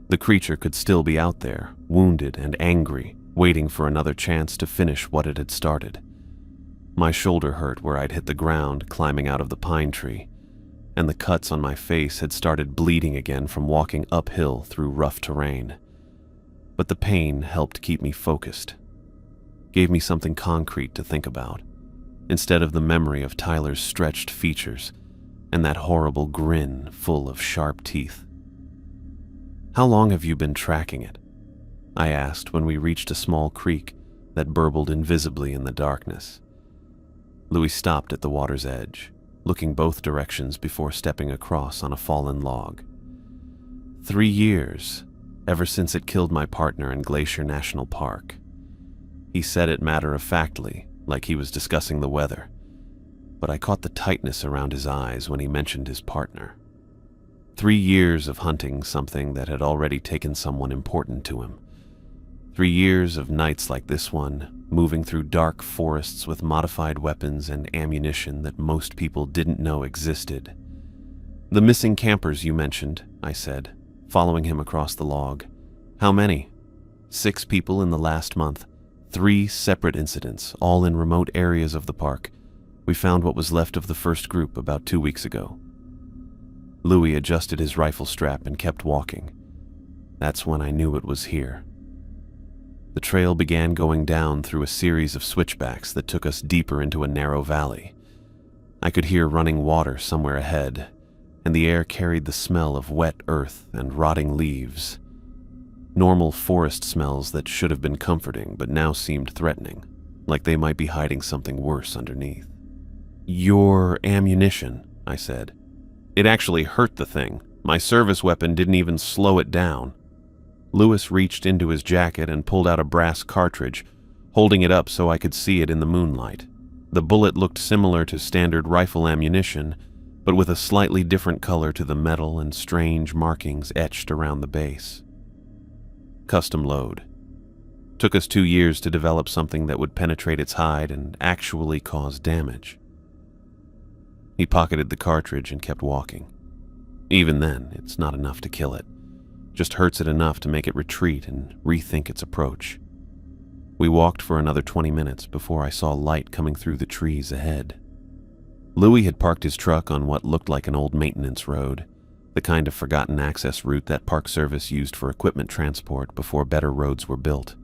The creature could still be out there, wounded and angry, waiting for another chance to finish what it had started. My shoulder hurt where I'd hit the ground climbing out of the pine tree, and the cuts on my face had started bleeding again from walking uphill through rough terrain. But the pain helped keep me focused, gave me something concrete to think about, instead of the memory of Tyler's stretched features and that horrible grin full of sharp teeth. "How long have you been tracking it?" I asked when we reached a small creek that burbled invisibly in the darkness. Louis stopped at the water's edge, looking both directions before stepping across on a fallen log. 3 years, ever since it killed my partner in Glacier National Park. He said it matter-of-factly, like he was discussing the weather, but I caught the tightness around his eyes when he mentioned his partner. 3 years of hunting something that had already taken someone important to him. 3 years of nights like this one, moving through dark forests with modified weapons and ammunition that most people didn't know existed. "The missing campers you mentioned," I said, following him across the log. "How many?" 6 people in the last month. 3 separate incidents, all in remote areas of the park. We found what was left of the first group about 2 weeks ago." Louis adjusted his rifle strap and kept walking. That's when I knew it was here. The trail began going down through a series of switchbacks that took us deeper into a narrow valley. I could hear running water somewhere ahead, and the air carried the smell of wet earth and rotting leaves. Normal forest smells that should have been comforting but now seemed threatening, like they might be hiding something worse underneath. "Your ammunition," I said. "It actually hurt the thing. My service weapon didn't even slow it down." Lewis reached into his jacket and pulled out a brass cartridge, holding it up so I could see it in the moonlight. The bullet looked similar to standard rifle ammunition, but with a slightly different color to the metal and strange markings etched around the base. "Custom load. Took us 2 years to develop something that would penetrate its hide and actually cause damage." He pocketed the cartridge and kept walking. "Even then, it's not enough to kill it. Just hurts it enough to make it retreat and rethink its approach." We walked for another 20 minutes before I saw light coming through the trees ahead. Louis had parked his truck on what looked like an old maintenance road, the kind of forgotten access route that Park Service used for equipment transport before better roads were built.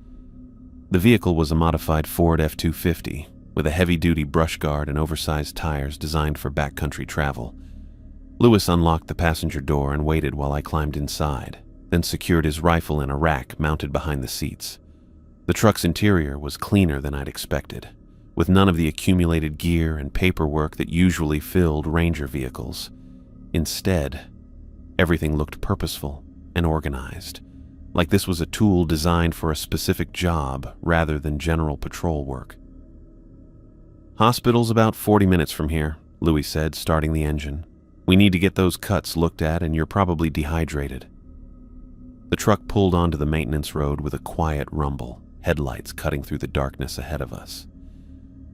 The vehicle was a modified Ford F-250 with a heavy-duty brush guard and oversized tires designed for backcountry travel. Louis unlocked the passenger door and waited while I climbed inside, then secured his rifle in a rack mounted behind the seats. The truck's interior was cleaner than I'd expected, with none of the accumulated gear and paperwork that usually filled Ranger vehicles. Instead, everything looked purposeful and organized, like this was a tool designed for a specific job rather than general patrol work. "Hospital's about 40 minutes from here," Louis said, starting the engine. "We need to get those cuts looked at, and you're probably dehydrated." The truck pulled onto the maintenance road with a quiet rumble, headlights cutting through the darkness ahead of us.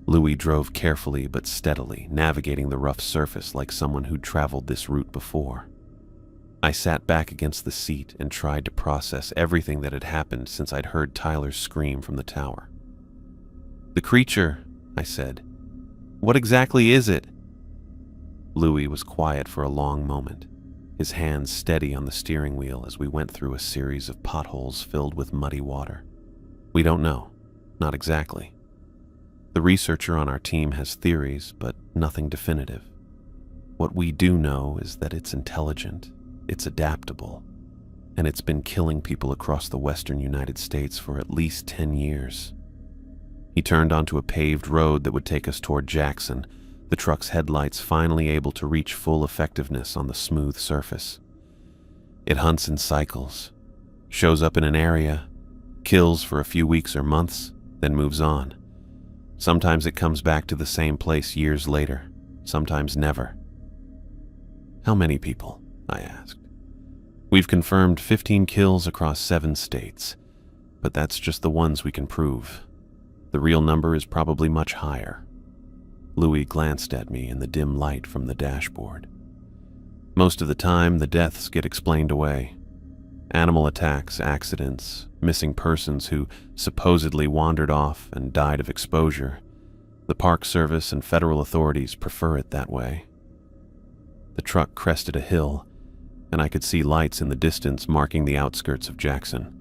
Louis drove carefully but steadily, navigating the rough surface like someone who'd traveled this route before. I sat back against the seat and tried to process everything that had happened since I'd heard Tyler's scream from the tower. "The creature," I said. "What exactly is it?" Louis was quiet for a long moment, his hands steady on the steering wheel as we went through a series of potholes filled with muddy water. "We don't know. Not exactly. The researcher on our team has theories, but nothing definitive. What we do know is that it's intelligent, it's adaptable, and it's been killing people across the western United States for at least 10 years. He turned onto a paved road that would take us toward Jackson, the truck's headlights finally able to reach full effectiveness on the smooth surface. It hunts in cycles, shows up in an area, kills for a few weeks or months, then moves on. Sometimes it comes back to the same place years later, sometimes never. How many people? I asked. We've confirmed 15 kills across 7 states, but that's just the ones we can prove. The real number is probably much higher. Louis glanced at me in the dim light from the dashboard. Most of the time, the deaths get explained away. Animal attacks, accidents, missing persons who supposedly wandered off and died of exposure. The Park Service and federal authorities prefer it that way. The truck crested a hill, and I could see lights in the distance marking the outskirts of Jackson.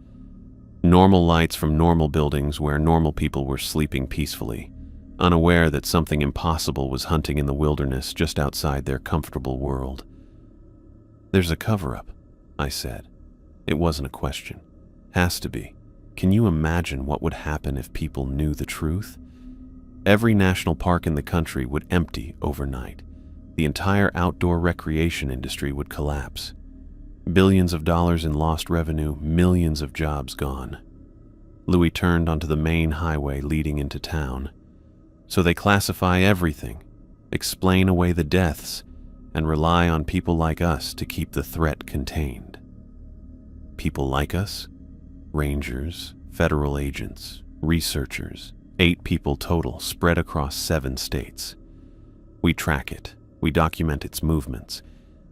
Normal lights from normal buildings where normal people were sleeping peacefully, unaware that something impossible was hunting in the wilderness just outside their comfortable world. There's a cover-up, I said. It wasn't a question. Has to be. Can you imagine what would happen if people knew the truth? Every national park in the country would empty overnight. The entire outdoor recreation industry would collapse. Billions of dollars in lost revenue, millions of jobs gone. Louis turned onto the main highway leading into town. So they classify everything, explain away the deaths, and rely on people like us to keep the threat contained. People like us? Rangers, federal agents, researchers, 8 people total spread across 7 states. We track it, we document its movements,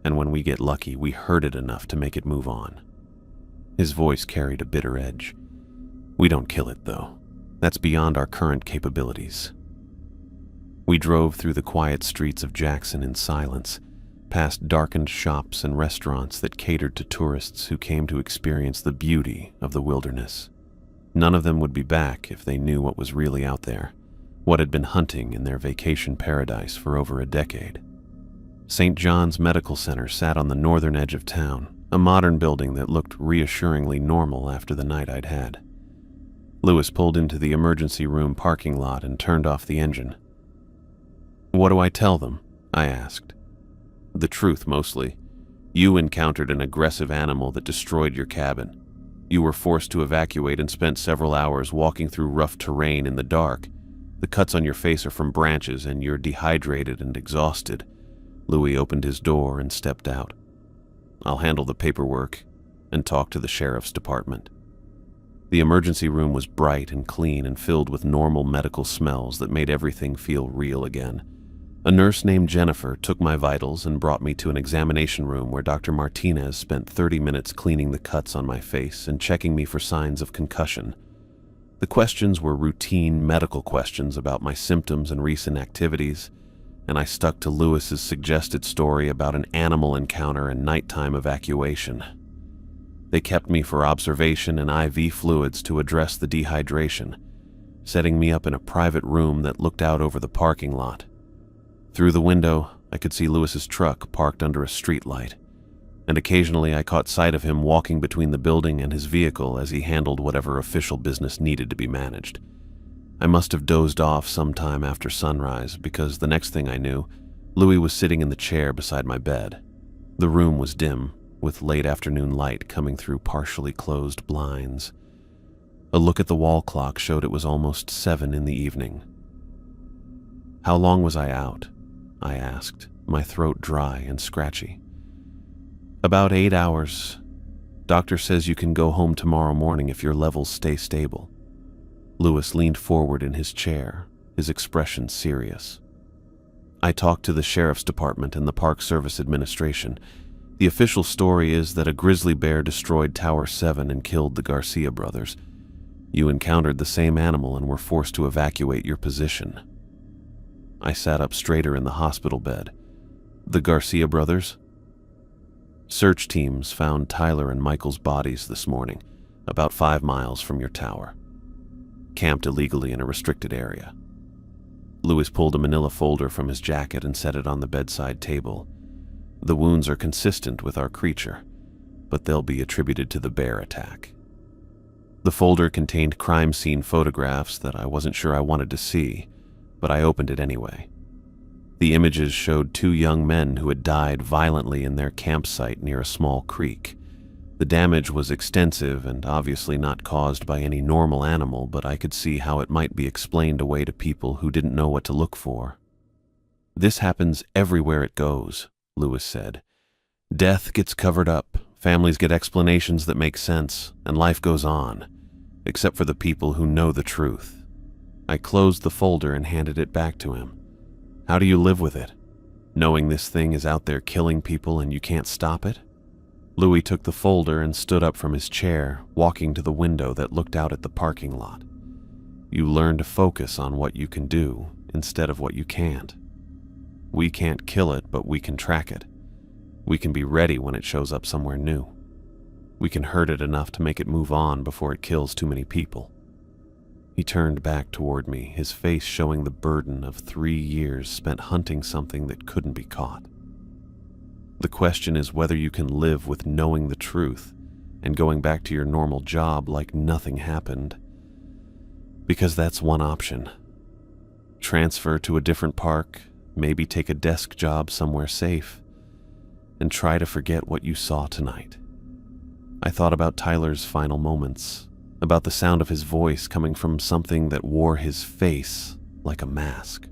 and when we get lucky, we hurt it enough to make it move on. His voice carried a bitter edge. We don't kill it, though. That's beyond our current capabilities. We drove through the quiet streets of Jackson in silence, past darkened shops and restaurants that catered to tourists who came to experience the beauty of the wilderness. None of them would be back if they knew what was really out there, what had been hunting in their vacation paradise for over a decade. St. John's Medical Center sat on the northern edge of town, a modern building that looked reassuringly normal after the night I'd had. Louis pulled into the emergency room parking lot and turned off the engine. "What do I tell them?" I asked. "The truth, mostly. You encountered an aggressive animal that destroyed your cabin. You were forced to evacuate and spent several hours walking through rough terrain in the dark. The cuts on your face are from branches and you're dehydrated and exhausted." Louis opened his door and stepped out. "I'll handle the paperwork and talk to the sheriff's department." The emergency room was bright and clean and filled with normal medical smells that made everything feel real again. A nurse named Jennifer took my vitals and brought me to an examination room where Dr. Martinez spent 30 minutes cleaning the cuts on my face and checking me for signs of concussion. The questions were routine medical questions about my symptoms and recent activities, and I stuck to Louis's suggested story about an animal encounter and nighttime evacuation. They kept me for observation and IV fluids to address the dehydration, setting me up in a private room that looked out over the parking lot. Through the window, I could see Louis's truck parked under a streetlight, and occasionally I caught sight of him walking between the building and his vehicle as he handled whatever official business needed to be managed. I must have dozed off sometime after sunrise because the next thing I knew, Louis was sitting in the chair beside my bed. The room was dim, with late afternoon light coming through partially closed blinds. A look at the wall clock showed it was almost 7 in the evening. "How long was I out?" I asked, my throat dry and scratchy. "About 8 hours. Doctor says you can go home tomorrow morning if your levels stay stable." Louis leaned forward in his chair, his expression serious. "I talked to the sheriff's department and the Park Service Administration. The official story is that a grizzly bear destroyed Tower 7 and killed the Garcia brothers. You encountered the same animal and were forced to evacuate your position." I sat up straighter in the hospital bed. "The Garcia brothers?" "Search teams found Tyler and Michael's bodies this morning, about 5 miles from your tower. Camped illegally in a restricted area." Louis pulled a manila folder from his jacket and set it on the bedside table. "The wounds are consistent with our creature, but they'll be attributed to the bear attack." The folder contained crime scene photographs that I wasn't sure I wanted to see, but I opened it anyway. The images showed 2 young men who had died violently in their campsite near a small creek. The damage was extensive and obviously not caused by any normal animal, but I could see how it might be explained away to people who didn't know what to look for. "This happens everywhere it goes," Lewis said. "Death gets covered up, families get explanations that make sense, and life goes on, except for the people who know the truth." I closed the folder and handed it back to him. "How do you live with it? Knowing this thing is out there killing people and you can't stop it?" Louis took the folder and stood up from his chair, walking to the window that looked out at the parking lot. "You learn to focus on what you can do instead of what you can't. We can't kill it, but we can track it. We can be ready when it shows up somewhere new. We can hurt it enough to make it move on before it kills too many people." He turned back toward me, his face showing the burden of 3 years spent hunting something that couldn't be caught. "The question is whether you can live with knowing the truth and going back to your normal job like nothing happened. Because that's one option. Transfer to a different park, maybe take a desk job somewhere safe, and try to forget what you saw tonight." I thought about Tyler's final moments, about the sound of his voice coming from something that wore his face like a mask.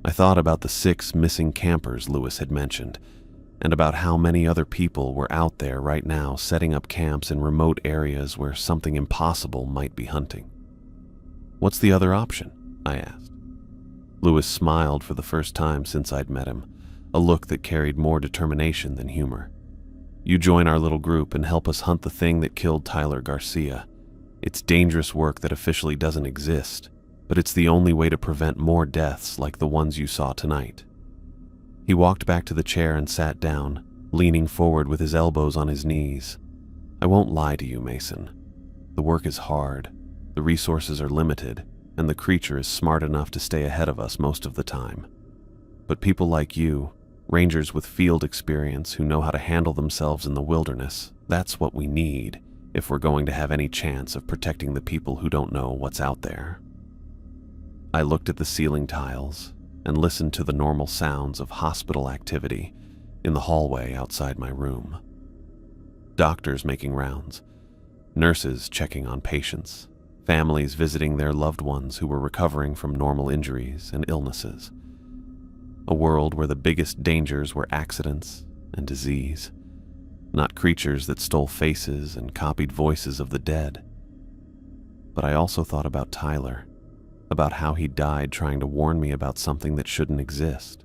I thought about the 6 missing campers Lewis had mentioned, and about how many other people were out there right now setting up camps in remote areas where something impossible might be hunting. "What's the other option?" I asked. Lewis smiled for the first time since I'd met him, a look that carried more determination than humor. "You join our little group and help us hunt the thing that killed Tyler Garcia. It's dangerous work that officially doesn't exist, but it's the only way to prevent more deaths like the ones you saw tonight." He walked back to the chair and sat down, leaning forward with his elbows on his knees. "I won't lie to you, Mason. The work is hard, the resources are limited, and the creature is smart enough to stay ahead of us most of the time. But people like you, rangers with field experience who know how to handle themselves in the wilderness, that's what we need if we're going to have any chance of protecting the people who don't know what's out there." I looked at the ceiling tiles and listened to the normal sounds of hospital activity in the hallway outside my room. Doctors making rounds, nurses checking on patients, families visiting their loved ones who were recovering from normal injuries and illnesses. A world where the biggest dangers were accidents and disease, not creatures that stole faces and copied voices of the dead. But I also thought about Tyler, about how he died trying to warn me about something that shouldn't exist,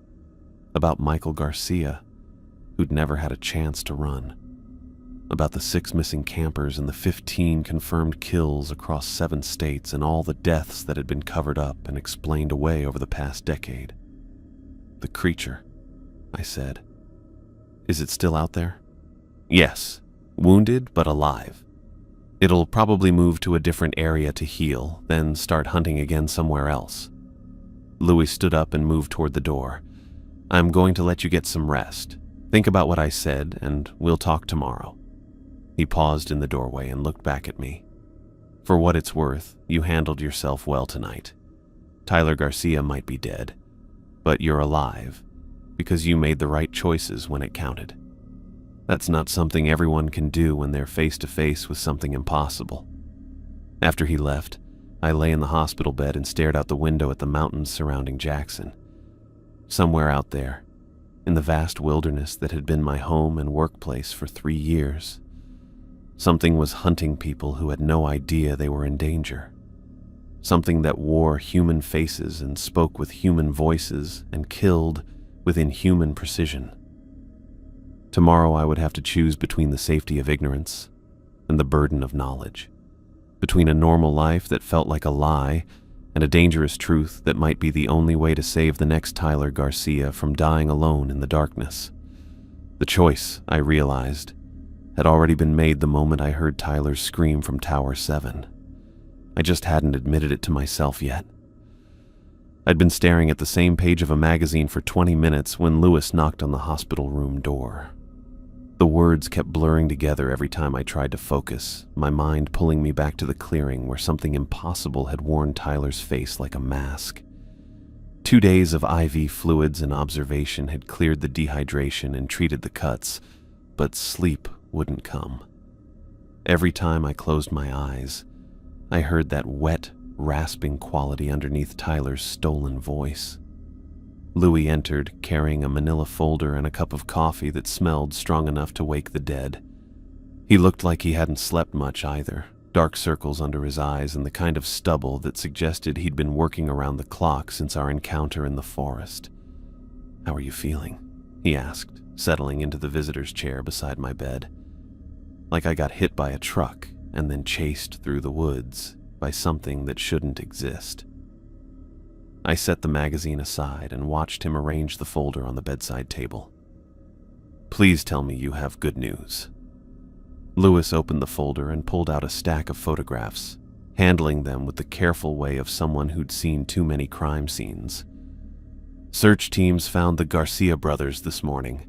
about Michael Garcia, who'd never had a chance to run, about the 6 missing campers and the 15 confirmed kills across 7 states and all the deaths that had been covered up and explained away over the past decade. "The creature," I said. "Is it still out there?" "Yes, wounded but alive. It'll probably move to a different area to heal, then start hunting again somewhere else." Louis stood up and moved toward the door. "I'm going to let you get some rest. Think about what I said, and we'll talk tomorrow." He paused in the doorway and looked back at me. "For what it's worth, you handled yourself well tonight. Tyler Garcia might be dead, but you're alive because you made the right choices when it counted. That's not something everyone can do when they're face to face with something impossible." After he left, I lay in the hospital bed and stared out the window at the mountains surrounding Jackson. Somewhere out there, in the vast wilderness that had been my home and workplace for 3 years, something was hunting people who had no idea they were in danger. Something that wore human faces and spoke with human voices and killed with inhuman precision. Tomorrow I would have to choose between the safety of ignorance and the burden of knowledge, between a normal life that felt like a lie and a dangerous truth that might be the only way to save the next Tyler Garcia from dying alone in the darkness. The choice, I realized, had already been made the moment I heard Tyler's scream from Tower 7. I just hadn't admitted it to myself yet. I'd been staring at the same page of a magazine for 20 minutes when Lewis knocked on the hospital room door. The words kept blurring together every time I tried to focus, my mind pulling me back to the clearing where something impossible had worn Tyler's face like a mask. 2 days of IV fluids and observation had cleared the dehydration and treated the cuts, but sleep wouldn't come. Every time I closed my eyes, I heard that wet, rasping quality underneath Tyler's stolen voice. Louis entered, carrying a manila folder and a cup of coffee that smelled strong enough to wake the dead. He looked like he hadn't slept much either, dark circles under his eyes and the kind of stubble that suggested he'd been working around the clock since our encounter in the forest. "How are you feeling?" he asked, settling into the visitor's chair beside my bed. "Like I got hit by a truck and then chased through the woods by something that shouldn't exist." I set the magazine aside and watched him arrange the folder on the bedside table. "Please tell me you have good news." Louis opened the folder and pulled out a stack of photographs, handling them with the careful way of someone who'd seen too many crime scenes. "Search teams found the Garcia brothers this morning.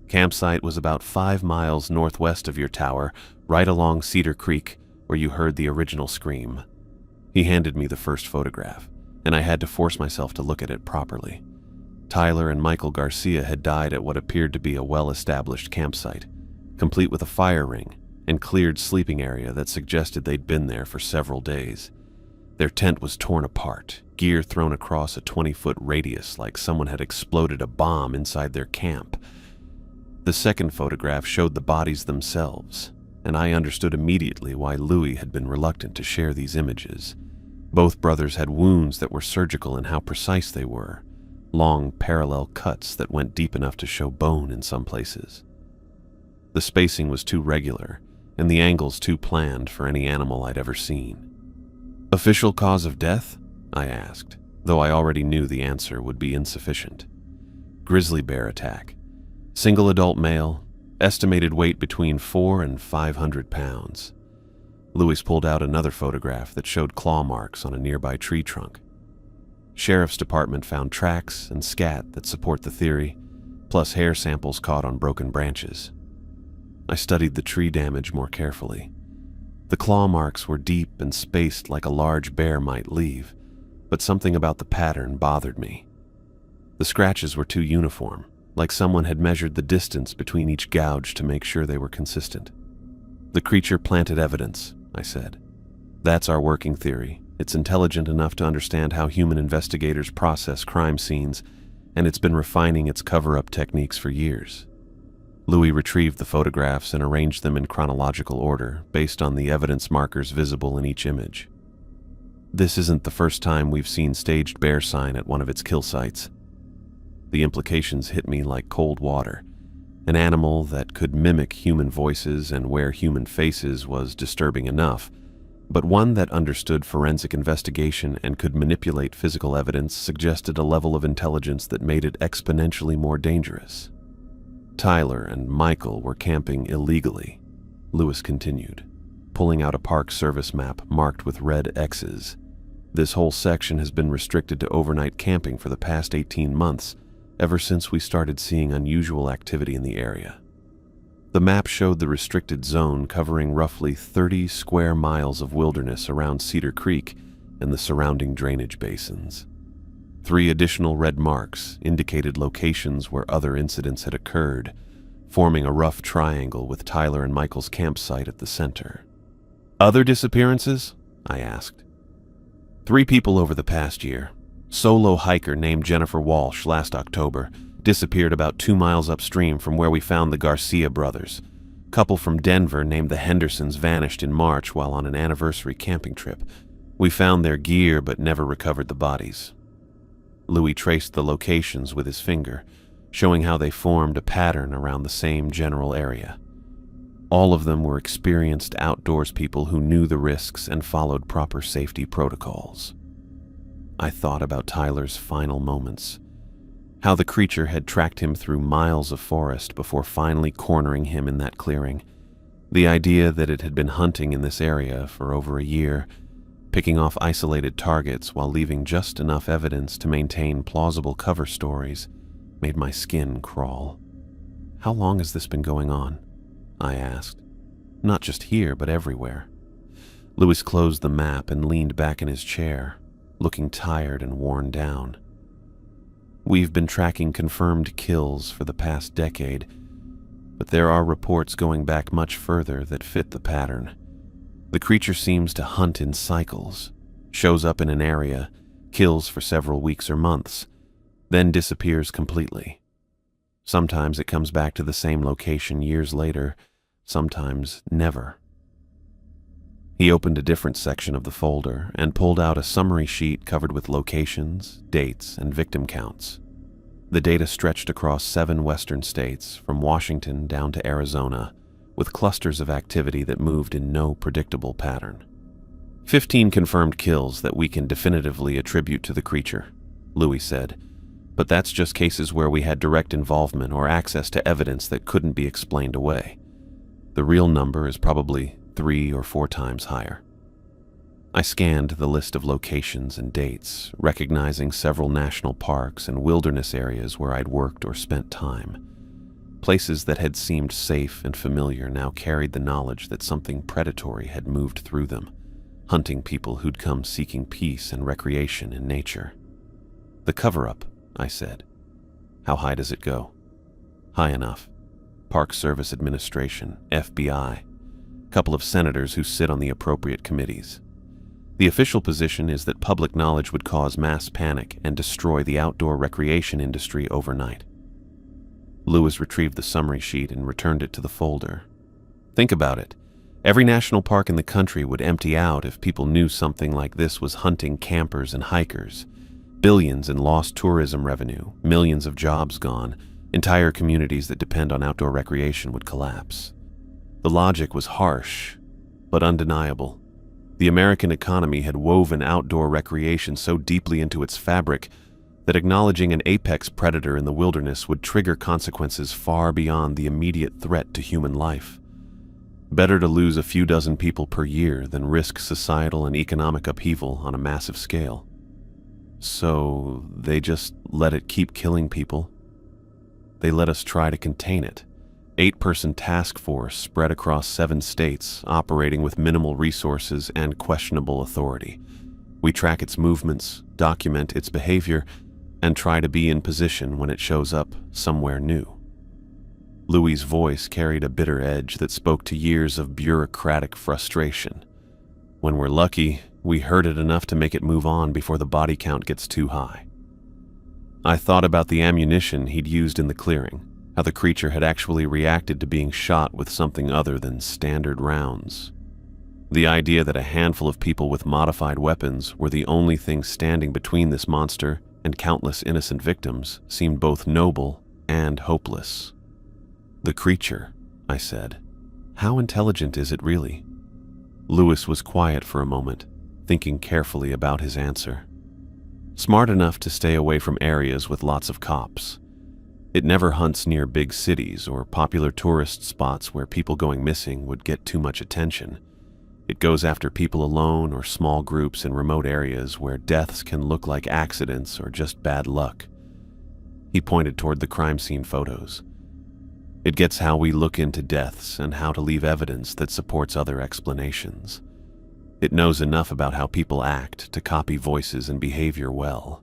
Campsite was about 5 miles northwest of your tower, right along Cedar Creek, where you heard the original scream." He handed me the first photograph, and I had to force myself to look at it properly. Tyler and Michael Garcia had died at what appeared to be a well-established campsite, complete with a fire ring and cleared sleeping area that suggested they'd been there for several days. Their tent was torn apart, gear thrown across a 20-foot radius like someone had exploded a bomb inside their camp. The second photograph showed the bodies themselves, and I understood immediately why Louis had been reluctant to share these images. Both brothers had wounds that were surgical in how precise they were, long parallel cuts that went deep enough to show bone in some places. The spacing was too regular, and the angles too planned for any animal I'd ever seen. "Official cause of death?" I asked, though I already knew the answer would be insufficient. "Grizzly bear attack. Single adult male, estimated weight between 400 and 500 pounds. Louis pulled out another photograph that showed claw marks on a nearby tree trunk. "Sheriff's Department found tracks and scat that support the theory, plus hair samples caught on broken branches." I studied the tree damage more carefully. The claw marks were deep and spaced like a large bear might leave, but something about the pattern bothered me. The scratches were too uniform, like someone had measured the distance between each gouge to make sure they were consistent. "The creature planted evidence," I said. "That's our working theory. It's intelligent enough to understand how human investigators process crime scenes, and it's been refining its cover-up techniques for years." Louis retrieved the photographs and arranged them in chronological order, based on the evidence markers visible in each image. "This isn't the first time we've seen staged bear sign at one of its kill sites." The implications hit me like cold water. An animal that could mimic human voices and wear human faces was disturbing enough, but one that understood forensic investigation and could manipulate physical evidence suggested a level of intelligence that made it exponentially more dangerous. "Tyler and Michael were camping illegally," Louis continued, pulling out a Park Service map marked with red X's. "This whole section has been restricted to overnight camping for the past 18 months, ever since we started seeing unusual activity in the area." The map showed the restricted zone covering roughly 30 square miles of wilderness around Cedar Creek and the surrounding drainage basins. 3 additional red marks indicated locations where other incidents had occurred, forming a rough triangle with Tyler and Michael's campsite at the center. "Other disappearances?" I asked. 3 people over the past year. Solo hiker named Jennifer Walsh last October disappeared about 2 miles upstream from where we found the Garcia brothers. Couple from Denver named the Hendersons vanished in March while on an anniversary camping trip. We found their gear but never recovered the bodies." Louis traced the locations with his finger, showing how they formed a pattern around the same general area. All of them were experienced outdoors people who knew the risks and followed proper safety protocols. I thought about Tyler's final moments, how the creature had tracked him through miles of forest before finally cornering him in that clearing. The idea that it had been hunting in this area for over a year, picking off isolated targets while leaving just enough evidence to maintain plausible cover stories, made my skin crawl. "How long has this been going on?" I asked. "Not just here, but everywhere." Louis closed the map and leaned back in his chair, looking tired and worn down. "We've been tracking confirmed kills for the past decade, but there are reports going back much further that fit the pattern. The creature seems to hunt in cycles, shows up in an area, kills for several weeks or months, then disappears completely. Sometimes it comes back to the same location years later, sometimes never. He opened a different section of the folder and pulled out a summary sheet covered with locations, dates, and victim counts. The data stretched across 7 western states, from Washington down to Arizona, with clusters of activity that moved in no predictable pattern. 15 confirmed kills that we can definitively attribute to the creature, Louis said, but that's just cases where we had direct involvement or access to evidence that couldn't be explained away. The real number is probably 3 or 4 times higher. I scanned the list of locations and dates, recognizing several national parks and wilderness areas where I'd worked or spent time. Places that had seemed safe and familiar now carried the knowledge that something predatory had moved through them, hunting people who'd come seeking peace and recreation in nature. The cover-up, I said. How high does it go? High enough. Park Service Administration, FBI, couple of senators who sit on the appropriate committees. The official position is that public knowledge would cause mass panic and destroy the outdoor recreation industry overnight. Lewis retrieved the summary sheet and returned it to the folder. Think about it. Every national park in the country would empty out if people knew something like this was hunting campers and hikers. Billions in lost tourism revenue, millions of jobs gone, entire communities that depend on outdoor recreation would collapse. The logic was harsh, but undeniable. The American economy had woven outdoor recreation so deeply into its fabric that acknowledging an apex predator in the wilderness would trigger consequences far beyond the immediate threat to human life. Better to lose a few dozen people per year than risk societal and economic upheaval on a massive scale. So they just let it keep killing people. They let us try to contain it. 8-person task force spread across 7 states, operating with minimal resources and questionable authority. We track its movements, document its behavior, and try to be in position when it shows up somewhere new. Louis's voice carried a bitter edge that spoke to years of bureaucratic frustration. When we're lucky, we hurt it enough to make it move on before the body count gets too high. I thought about the ammunition he'd used in the clearing, how the creature had actually reacted to being shot with something other than standard rounds. The idea that a handful of people with modified weapons were the only thing standing between this monster and countless innocent victims seemed both noble and hopeless. The creature, I said. How intelligent is it really? Louis was quiet for a moment, thinking carefully about his answer. Smart enough to stay away from areas with lots of cops. It never hunts near big cities or popular tourist spots where people going missing would get too much attention. It goes after people alone or small groups in remote areas where deaths can look like accidents or just bad luck. He pointed toward the crime scene photos. It gets how we look into deaths and how to leave evidence that supports other explanations. It knows enough about how people act to copy voices and behavior well.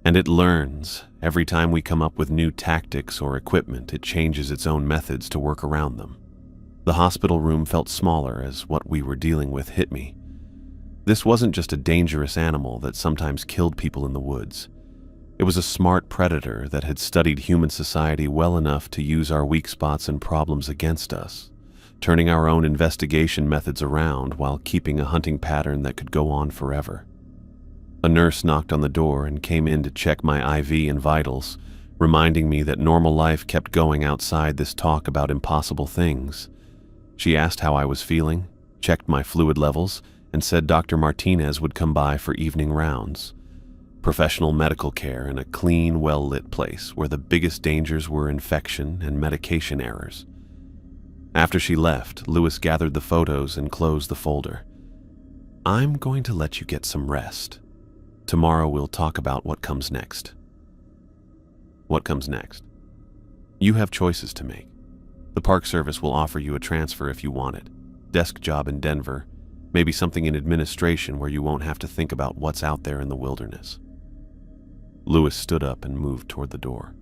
And it learns. Every time we come up with new tactics or equipment, it changes its own methods to work around them. The hospital room felt smaller as what we were dealing with hit me. This wasn't just a dangerous animal that sometimes killed people in the woods. It was a smart predator that had studied human society well enough to use our weak spots and problems against us, turning our own investigation methods around while keeping a hunting pattern that could go on forever. A nurse knocked on the door and came in to check my IV and vitals, reminding me that normal life kept going outside this talk about impossible things. She asked how I was feeling, checked my fluid levels, and said Dr. Martinez would come by for evening rounds. Professional medical care in a clean, well-lit place where the biggest dangers were infection and medication errors. After she left, Louis gathered the photos and closed the folder. I'm going to let you get some rest. Tomorrow we'll talk about what comes next. What comes next? You have choices to make. The Park Service will offer you a transfer if you want it. Desk job in Denver, maybe something in administration where you won't have to think about what's out there in the wilderness. Louis stood up and moved toward the door.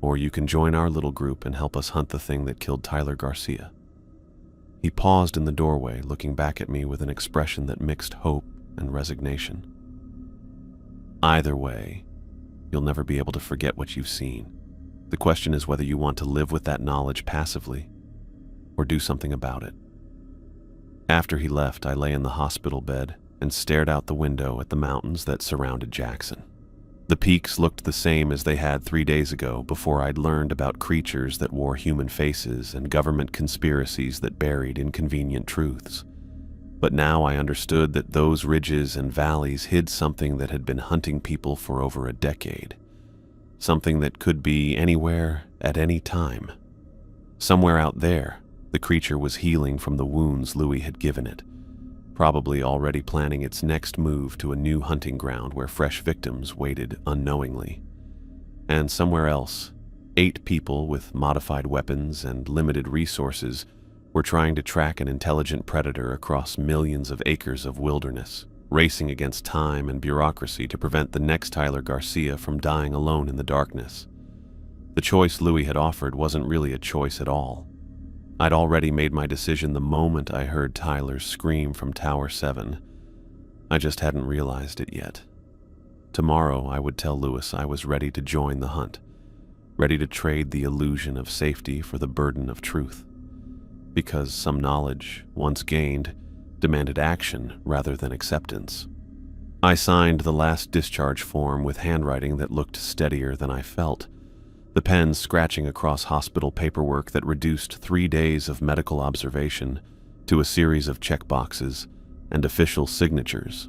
Or you can join our little group and help us hunt the thing that killed Tyler Garcia. He paused in the doorway, looking back at me with an expression that mixed hope and resignation. Either way, you'll never be able to forget what you've seen. The question is whether you want to live with that knowledge passively or do something about it. After he left, I lay in the hospital bed and stared out the window at the mountains that surrounded Jackson. The peaks looked the same as they had 3 days ago, before I'd learned about creatures that wore human faces and government conspiracies that buried inconvenient truths. But now I understood that those ridges and valleys hid something that had been hunting people for over a decade. Something that could be anywhere at any time. Somewhere out there, the creature was healing from the wounds Louis had given it, probably already planning its next move to a new hunting ground where fresh victims waited unknowingly. And somewhere else, 8 people with modified weapons and limited resources were trying to track an intelligent predator across millions of acres of wilderness, racing against time and bureaucracy to prevent the next Tyler Garcia from dying alone in the darkness. The choice Louis had offered wasn't really a choice at all. I'd already made my decision the moment I heard Tyler's scream from Tower 7. I just hadn't realized it yet. Tomorrow I would tell Louis I was ready to join the hunt, ready to trade the illusion of safety for the burden of truth. Because some knowledge, once gained, demanded action rather than acceptance. I signed the last discharge form with handwriting that looked steadier than I felt, the pen scratching across hospital paperwork that reduced 3 days of medical observation to a series of checkboxes and official signatures.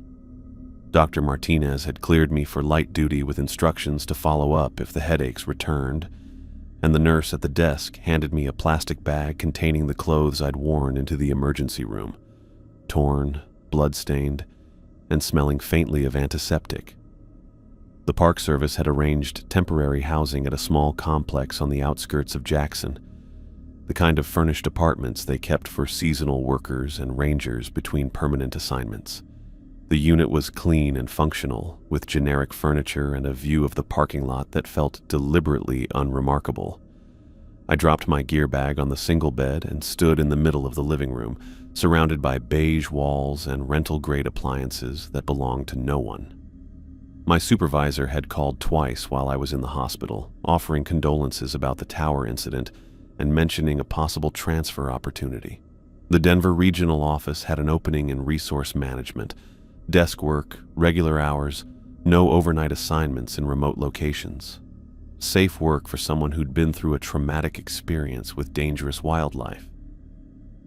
Dr. Martinez had cleared me for light duty with instructions to follow up if the headaches returned, and the nurse at the desk handed me a plastic bag containing the clothes I'd worn into the emergency room, torn, blood-stained, and smelling faintly of antiseptic. The Park Service had arranged temporary housing at a small complex on the outskirts of Jackson, the kind of furnished apartments they kept for seasonal workers and rangers between permanent assignments. The unit was clean and functional, with generic furniture and a view of the parking lot that felt deliberately unremarkable. I dropped my gear bag on the single bed and stood in the middle of the living room, surrounded by beige walls and rental-grade appliances that belonged to no one. My supervisor had called twice while I was in the hospital, offering condolences about the tower incident and mentioning a possible transfer opportunity. The Denver regional office had an opening in resource management, desk work, regular hours, no overnight assignments in remote locations. Safe work for someone who'd been through a traumatic experience with dangerous wildlife.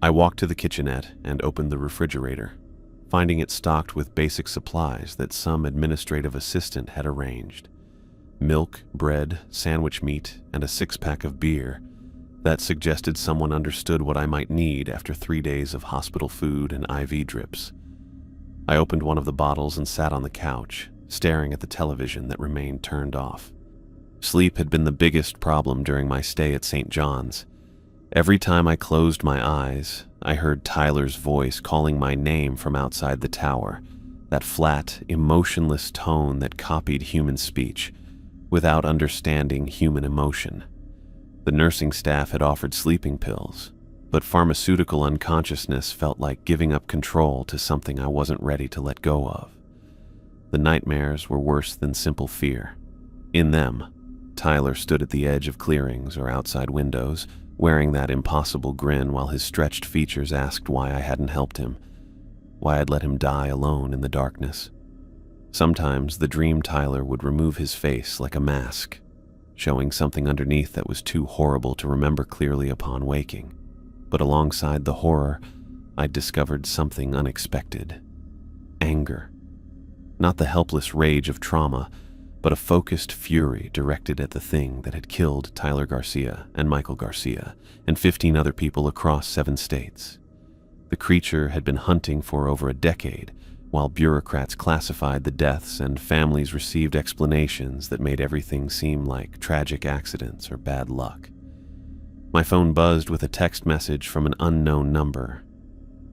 I walked to the kitchenette and opened the refrigerator, finding it stocked with basic supplies that some administrative assistant had arranged. Milk, bread, sandwich meat, and a 6-pack of beer that suggested someone understood what I might need after 3 days of hospital food and IV drips. I opened one of the bottles and sat on the couch, staring at the television that remained turned off. Sleep had been the biggest problem during my stay at St. John's. Every time I closed my eyes, I heard Tyler's voice calling my name from outside the tower, that flat, emotionless tone that copied human speech, without understanding human emotion. The nursing staff had offered sleeping pills, but pharmaceutical unconsciousness felt like giving up control to something I wasn't ready to let go of. The nightmares were worse than simple fear. In them, Tyler stood at the edge of clearings or outside windows, wearing that impossible grin while his stretched features asked why I hadn't helped him, why I'd let him die alone in the darkness. Sometimes the dream Tyler would remove his face like a mask, showing something underneath that was too horrible to remember clearly upon waking. But alongside the horror, I'd discovered something unexpected. Anger. Not the helpless rage of trauma, but a focused fury directed at the thing that had killed Tyler Garcia and Michael Garcia and 15 other people across 7 states. The creature had been hunting for over a decade, while bureaucrats classified the deaths and families received explanations that made everything seem like tragic accidents or bad luck. My phone buzzed with a text message from an unknown number.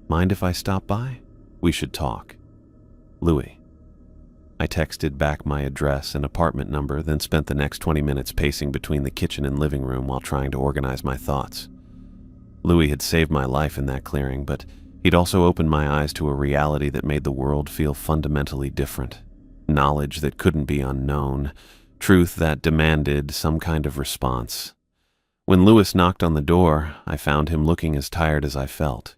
"Mind if I stop by? We should talk. Louis." I texted back my address and apartment number, then spent the next 20 minutes pacing between the kitchen and living room while trying to organize my thoughts. Louis had saved my life in that clearing, but he'd also opened my eyes to a reality that made the world feel fundamentally different. Knowledge that couldn't be unknown, truth that demanded some kind of response. When Louis knocked on the door, I found him looking as tired as I felt.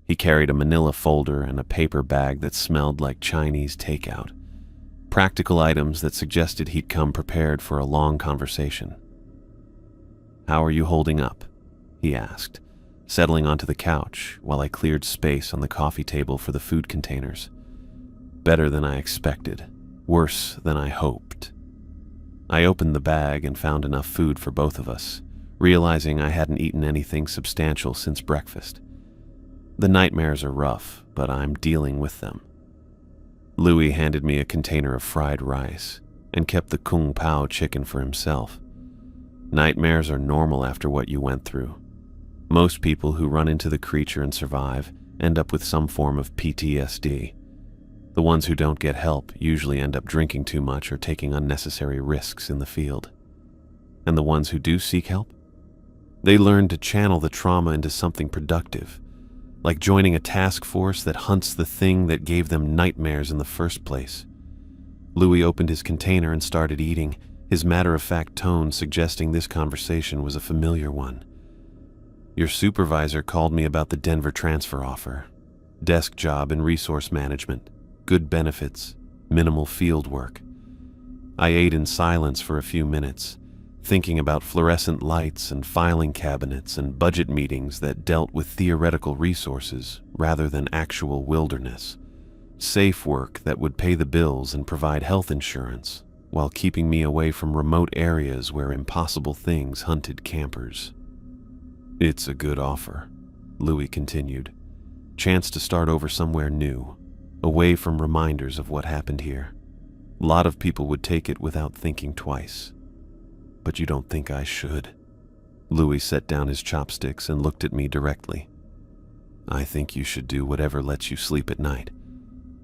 He carried a manila folder and a paper bag that smelled like Chinese takeout. Practical items that suggested he'd come prepared for a long conversation. "How are you holding up?" he asked, settling onto the couch while I cleared space on the coffee table for the food containers. "Better than I expected. Worse than I hoped." I opened the bag and found enough food for both of us, realizing I hadn't eaten anything substantial since breakfast. The nightmares are rough, but I'm dealing with them. Louis handed me a container of fried rice and kept the kung pao chicken for himself. Nightmares are normal after what you went through. Most people who run into the creature and survive end up with some form of PTSD. The ones who don't get help usually end up drinking too much or taking unnecessary risks in the field. And the ones who do seek help? They learn to channel the trauma into something productive, like joining a task force that hunts the thing that gave them nightmares in the first place. Louis opened his container and started eating, his matter-of-fact tone suggesting this conversation was a familiar one. "Your supervisor called me about the Denver transfer offer. Desk job in resource management, good benefits, minimal field work." I ate in silence for a few minutes, thinking about fluorescent lights and filing cabinets and budget meetings that dealt with theoretical resources rather than actual wilderness. Safe work that would pay the bills and provide health insurance, while keeping me away from remote areas where impossible things hunted campers. "It's a good offer," Louis continued. "Chance to start over somewhere new, away from reminders of what happened here. A lot of people would take it without thinking twice. But you don't think I should?" Louis set down his chopsticks and looked at me directly. "I think you should do whatever lets you sleep at night.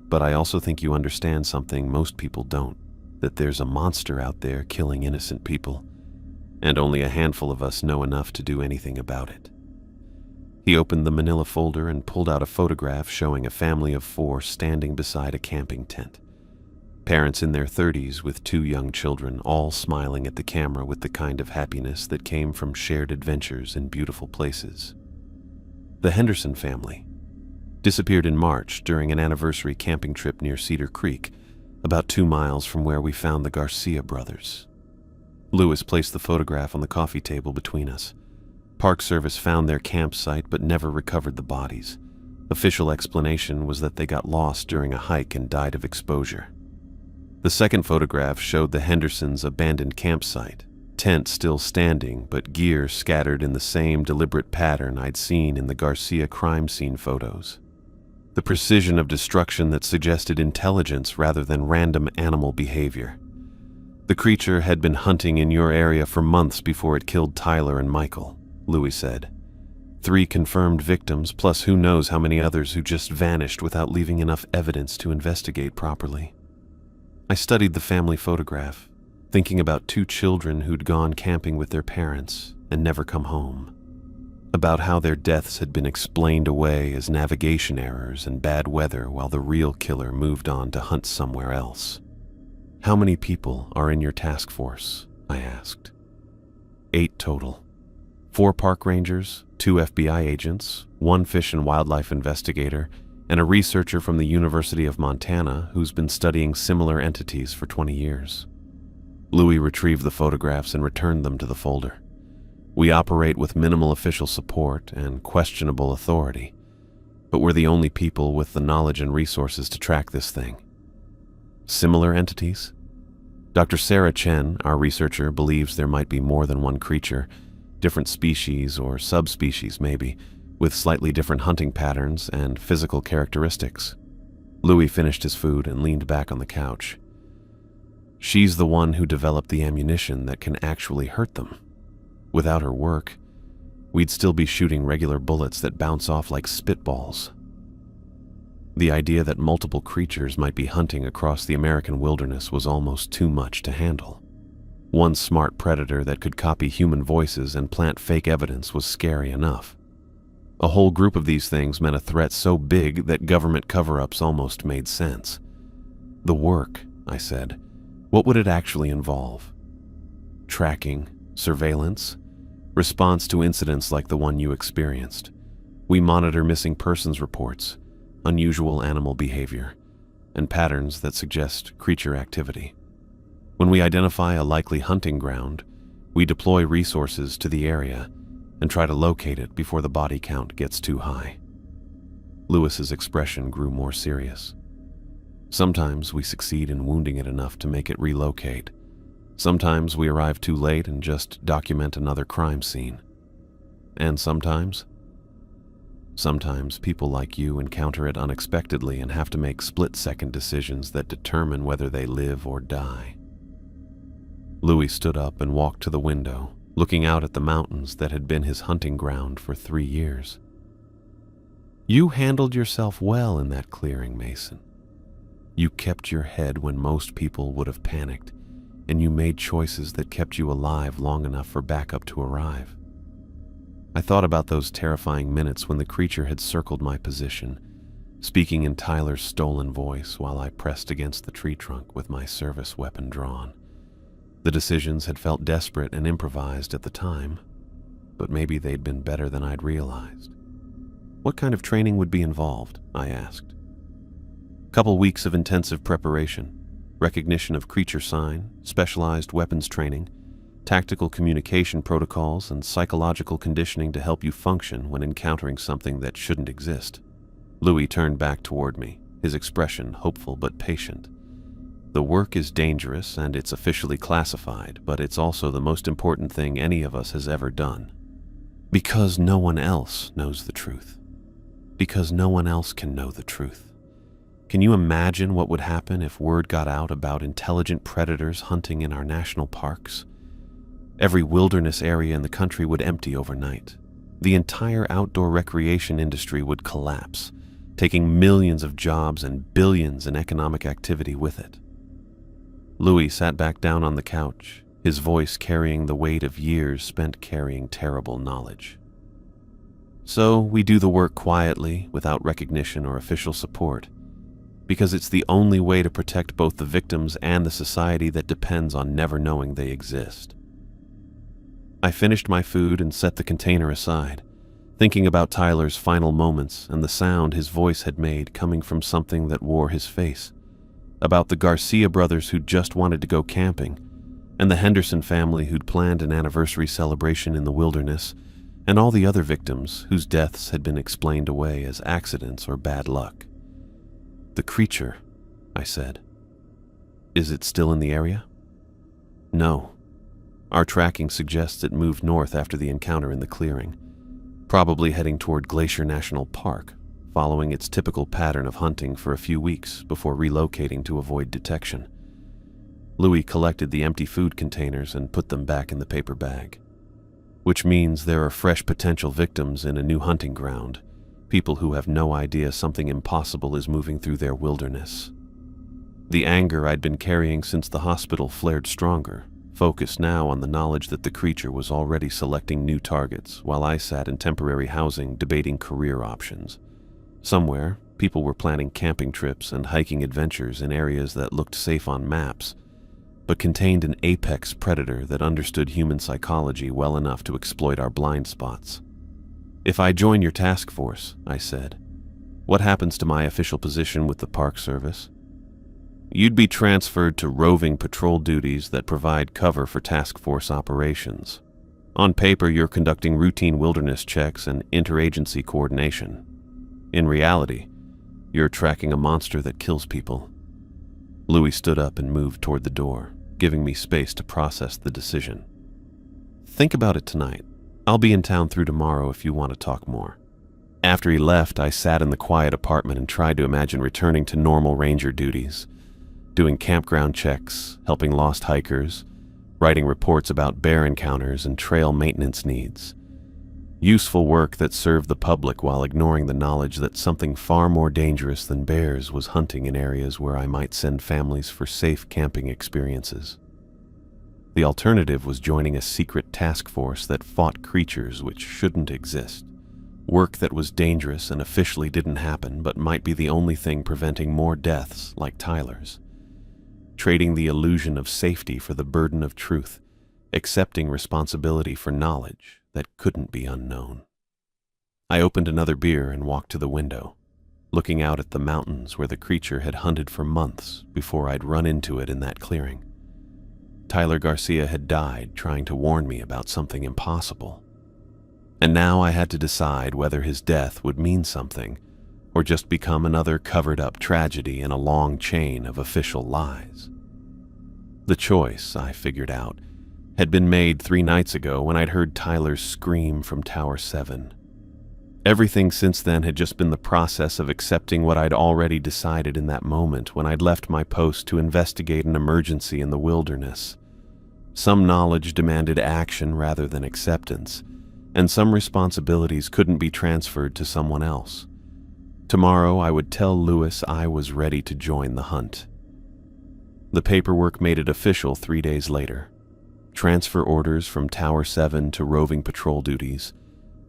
But I also think you understand something most people don't, that there's a monster out there killing innocent people, and only a handful of us know enough to do anything about it." He opened the manila folder and pulled out a photograph showing a family of 4 standing beside a camping tent. Parents in their 30s with 2 young children, all smiling at the camera with the kind of happiness that came from shared adventures in beautiful places. The Henderson family disappeared in March during an anniversary camping trip near Cedar Creek, about 2 miles from where we found the Garcia brothers. Louis placed the photograph on the coffee table between us. Park Service found their campsite but never recovered the bodies. Official explanation was that they got lost during a hike and died of exposure. The second photograph showed the Hendersons' abandoned campsite, tent still standing but gear scattered in the same deliberate pattern I'd seen in the Garcia crime scene photos. The precision of destruction that suggested intelligence rather than random animal behavior. "The creature had been hunting in your area for months before it killed Tyler and Michael," Louis said. 3 confirmed victims, plus who knows how many others who just vanished without leaving enough evidence to investigate properly. I studied the family photograph, thinking about 2 children who'd gone camping with their parents and never come home. About how their deaths had been explained away as navigation errors and bad weather while the real killer moved on to hunt somewhere else. "How many people are in your task force?" I asked. 8 total. 4 park rangers, 2 FBI agents, 1 fish and wildlife investigator, and a researcher from the University of Montana who's been studying similar entities for 20 years. Louis retrieved the photographs and returned them to the folder. "We operate with minimal official support and questionable authority, but we're the only people with the knowledge and resources to track this thing." "Similar entities?" Dr. Sarah Chen, our researcher, believes there might be more than one creature, different species or subspecies maybe, with slightly different hunting patterns and physical characteristics. Louis finished his food and leaned back on the couch. "She's the one who developed the ammunition that can actually hurt them. Without her work, we'd still be shooting regular bullets that bounce off like spitballs." The idea that multiple creatures might be hunting across the American wilderness was almost too much to handle. One smart predator that could copy human voices and plant fake evidence was scary enough. A whole group of these things meant a threat so big that government cover-ups almost made sense. The work, I said, what would it actually involve? Tracking, surveillance, response to incidents like the one you experienced. We monitor missing persons reports, unusual animal behavior, and patterns that suggest creature activity. When we identify a likely hunting ground, we deploy resources to the area and try to locate it before the body count gets too high. Lewis's expression grew more serious. Sometimes we succeed in wounding it enough to make it relocate. Sometimes we arrive too late and just document another crime scene. And sometimes people like you encounter it unexpectedly and have to make split-second decisions that determine whether they live or die. Louis stood up and walked to the window, looking out at the mountains that had been his hunting ground for 3 years. You handled yourself well in that clearing, Mason. You kept your head when most people would have panicked, and you made choices that kept you alive long enough for backup to arrive. I thought about those terrifying minutes when the creature had circled my position, speaking in Tyler's stolen voice while I pressed against the tree trunk with my service weapon drawn. The decisions had felt desperate and improvised at the time, but maybe they'd been better than I'd realized. What kind of training would be involved? I asked. Couple weeks of intensive preparation, recognition of creature sign, specialized weapons training, tactical communication protocols, and psychological conditioning to help you function when encountering something that shouldn't exist. Louis turned back toward me, his expression hopeful but patient. The work is dangerous and it's officially classified, but it's also the most important thing any of us has ever done. Because no one else knows the truth. Because no one else can know the truth. Can you imagine what would happen if word got out about intelligent predators hunting in our national parks? Every wilderness area in the country would empty overnight. The entire outdoor recreation industry would collapse, taking millions of jobs and billions in economic activity with it. Louis sat back down on the couch, his voice carrying the weight of years spent carrying terrible knowledge. So we do the work quietly, without recognition or official support, because it's the only way to protect both the victims and the society that depends on never knowing they exist. I finished my food and set the container aside, thinking about Tyler's final moments and the sound his voice had made coming from something that wore his face, about the Garcia brothers who'd just wanted to go camping, and the Henderson family who'd planned an anniversary celebration in the wilderness, and all the other victims whose deaths had been explained away as accidents or bad luck. The creature, I said. Is it still in the area? No. Our tracking suggests it moved north after the encounter in the clearing, probably heading toward Glacier National Park, following its typical pattern of hunting for a few weeks before relocating to avoid detection. Louis collected the empty food containers and put them back in the paper bag. Which means there are fresh potential victims in a new hunting ground, people who have no idea something impossible is moving through their wilderness. The anger I'd been carrying since the hospital flared stronger, focused now on the knowledge that the creature was already selecting new targets while I sat in temporary housing debating career options. Somewhere, people were planning camping trips and hiking adventures in areas that looked safe on maps, but contained an apex predator that understood human psychology well enough to exploit our blind spots. If I join your task force, I said, what happens to my official position with the Park Service? You'd be transferred to roving patrol duties that provide cover for task force operations. On paper, you're conducting routine wilderness checks and interagency coordination. In reality, you're tracking a monster that kills people. Louis stood up and moved toward the door, giving me space to process the decision. Think about it tonight. I'll be in town through tomorrow if you want to talk more. After he left, I sat in the quiet apartment and tried to imagine returning to normal ranger duties, doing campground checks, helping lost hikers, writing reports about bear encounters and trail maintenance needs. Useful work that served the public while ignoring the knowledge that something far more dangerous than bears was hunting in areas where I might send families for safe camping experiences. The alternative was joining a secret task force that fought creatures which shouldn't exist, Work that was dangerous and officially didn't happen, but might be the only thing preventing more deaths like Tyler's. Trading the illusion of safety for the burden of truth, accepting responsibility for knowledge that couldn't be unknown. I opened another beer and walked to the window, looking out at the mountains where the creature had hunted for months before I'd run into it in that clearing. Tyler Garcia had died trying to warn me about something impossible. And now I had to decide whether his death would mean something or just become another covered-up tragedy in a long chain of official lies. The choice, I figured out, had been made 3 nights ago when I'd heard Tyler's scream from Tower 7. Everything since then had just been the process of accepting what I'd already decided in that moment when I'd left my post to investigate an emergency in the wilderness. Some knowledge demanded action rather than acceptance, and some responsibilities couldn't be transferred to someone else. Tomorrow I would tell Lewis I was ready to join the hunt. The paperwork made it official 3 days later. Transfer orders from Tower 7 to roving patrol duties,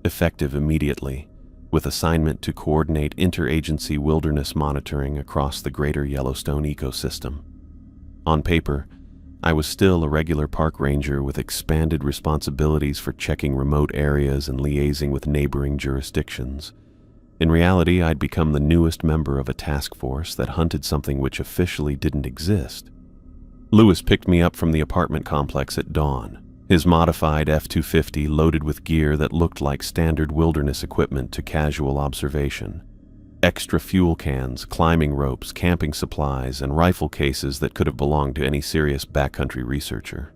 effective immediately, with assignment to coordinate interagency wilderness monitoring across the greater Yellowstone ecosystem. On paper, I was still a regular park ranger with expanded responsibilities for checking remote areas and liaising with neighboring jurisdictions. In reality, I'd become the newest member of a task force that hunted something which officially didn't exist. Lewis picked me up from the apartment complex at dawn, his modified F-250 loaded with gear that looked like standard wilderness equipment to casual observation. Extra fuel cans, climbing ropes, camping supplies, and rifle cases that could have belonged to any serious backcountry researcher.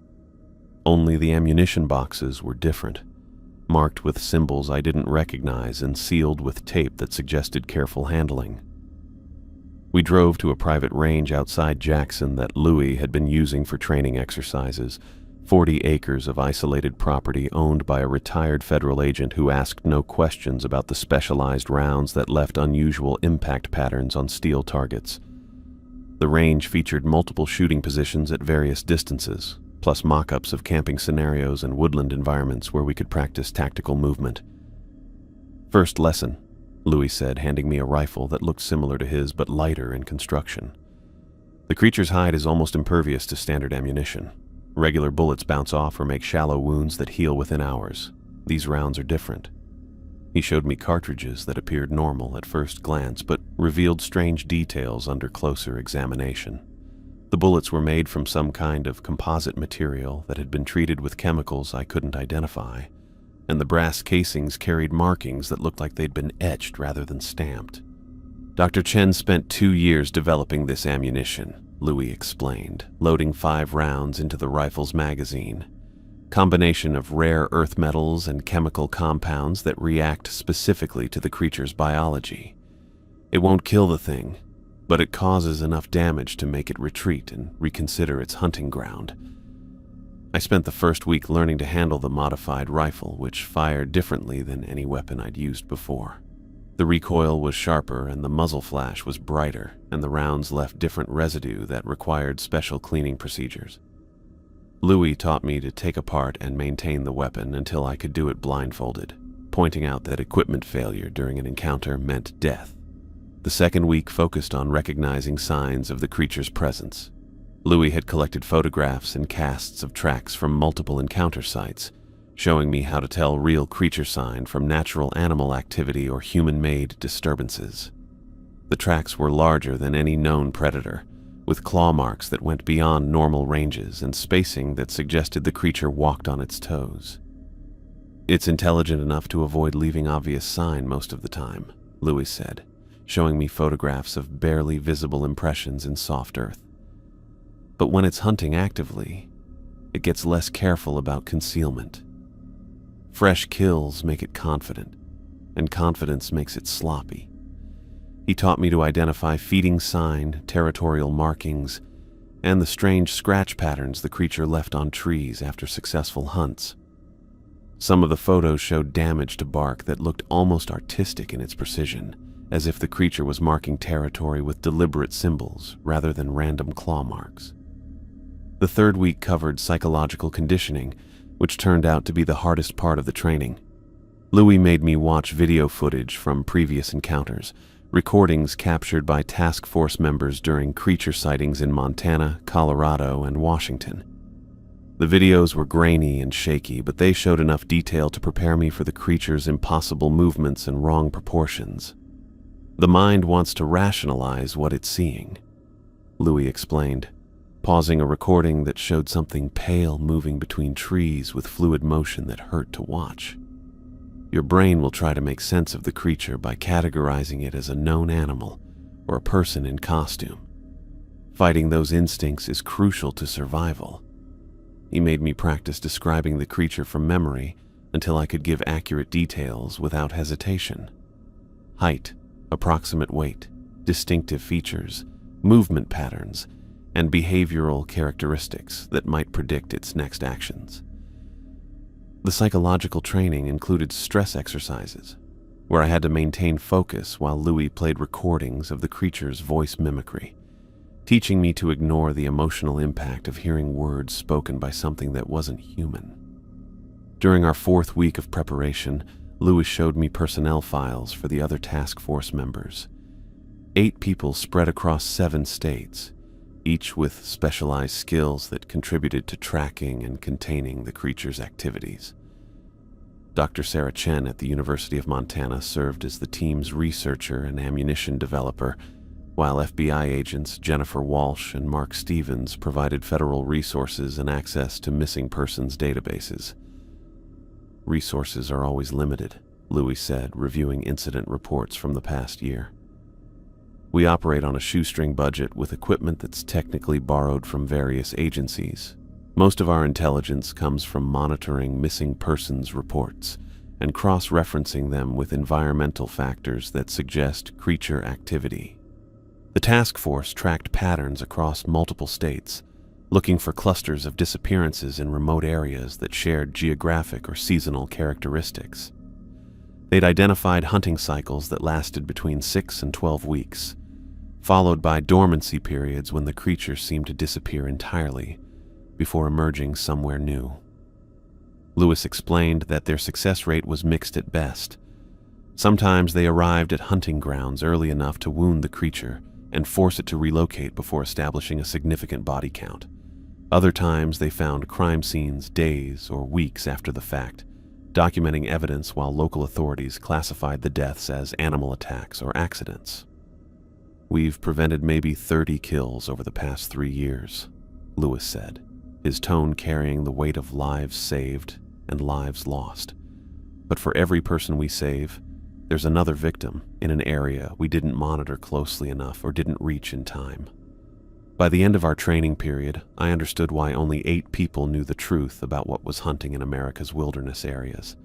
Only the ammunition boxes were different, marked with symbols I didn't recognize and sealed with tape that suggested careful handling. We drove to a private range outside Jackson that Louis had been using for training exercises, 40 acres of isolated property owned by a retired federal agent who asked no questions about the specialized rounds that left unusual impact patterns on steel targets. The range featured multiple shooting positions at various distances, plus mock-ups of camping scenarios and woodland environments where we could practice tactical movement. "First lesson," Louis said, handing me a rifle that looked similar to his but lighter in construction. "The creature's hide is almost impervious to standard ammunition. Regular bullets bounce off or make shallow wounds that heal within hours. These rounds are different." He showed me cartridges that appeared normal at first glance but revealed strange details under closer examination. The bullets were made from some kind of composite material that had been treated with chemicals I couldn't identify, and the brass casings carried markings that looked like they'd been etched rather than stamped. "Dr. Chen spent 2 years developing this ammunition," Louis explained, loading 5 rounds into the rifle's magazine. "Combination of rare earth metals and chemical compounds that react specifically to the creature's biology. It won't kill the thing, but it causes enough damage to make it retreat and reconsider its hunting ground." I spent the first week learning to handle the modified rifle, which fired differently than any weapon I'd used before. The recoil was sharper and the muzzle flash was brighter, and the rounds left different residue that required special cleaning procedures. Louis taught me to take apart and maintain the weapon until I could do it blindfolded, pointing out that equipment failure during an encounter meant death. The second week focused on recognizing signs of the creature's presence. Louis had collected photographs and casts of tracks from multiple encounter sites, showing me how to tell real creature sign from natural animal activity or human-made disturbances. The tracks were larger than any known predator, with claw marks that went beyond normal ranges and spacing that suggested the creature walked on its toes. "It's intelligent enough to avoid leaving obvious sign most of the time," Louis said, showing me photographs of barely visible impressions in soft earth. "But when it's hunting actively, it gets less careful about concealment. Fresh kills make it confident, and confidence makes it sloppy." He taught me to identify feeding sign, territorial markings, and the strange scratch patterns the creature left on trees after successful hunts. Some of the photos showed damage to bark that looked almost artistic in its precision, as if the creature was marking territory with deliberate symbols rather than random claw marks. The third week covered psychological conditioning, which turned out to be the hardest part of the training. Louis made me watch video footage from previous encounters, recordings captured by task force members during creature sightings in Montana, Colorado, and Washington. The videos were grainy and shaky, but they showed enough detail to prepare me for the creature's impossible movements and wrong proportions. The mind wants to rationalize what it's seeing, Louis explained, pausing a recording that showed something pale moving between trees with fluid motion that hurt to watch. Your brain will try to make sense of the creature by categorizing it as a known animal or a person in costume. Fighting those instincts is crucial to survival. He made me practice describing the creature from memory until I could give accurate details without hesitation. Height, approximate weight, distinctive features, movement patterns, and behavioral characteristics that might predict its next actions. The psychological training included stress exercises, where I had to maintain focus while Louis played recordings of the creature's voice mimicry, teaching me to ignore the emotional impact of hearing words spoken by something that wasn't human. During our 4th week of preparation, Louis showed me personnel files for the other task force members. 8 people spread across 7 states, each with specialized skills that contributed to tracking and containing the creature's activities. Dr. Sarah Chen at the University of Montana served as the team's researcher and ammunition developer, while FBI agents Jennifer Walsh and Mark Stevens provided federal resources and access to missing persons databases. Resources are always limited, Louis said, reviewing incident reports from the past year. We operate on a shoestring budget with equipment that's technically borrowed from various agencies. Most of our intelligence comes from monitoring missing persons reports and cross-referencing them with environmental factors that suggest creature activity. The task force tracked patterns across multiple states, looking for clusters of disappearances in remote areas that shared geographic or seasonal characteristics. They'd identified hunting cycles that lasted between 6 and 12 weeks, followed by dormancy periods when the creature seemed to disappear entirely before emerging somewhere new. Louis explained that their success rate was mixed at best. Sometimes they arrived at hunting grounds early enough to wound the creature and force it to relocate before establishing a significant body count. Other times they found crime scenes days or weeks after the fact, documenting evidence while local authorities classified the deaths as animal attacks or accidents. We've prevented maybe 30 kills over the past 3 years, Louis said, his tone carrying the weight of lives saved and lives lost. But for every person we save, there's another victim in an area we didn't monitor closely enough or didn't reach in time. By the end of our training period, I understood why only 8 people knew the truth about what was hunting in America's wilderness areas.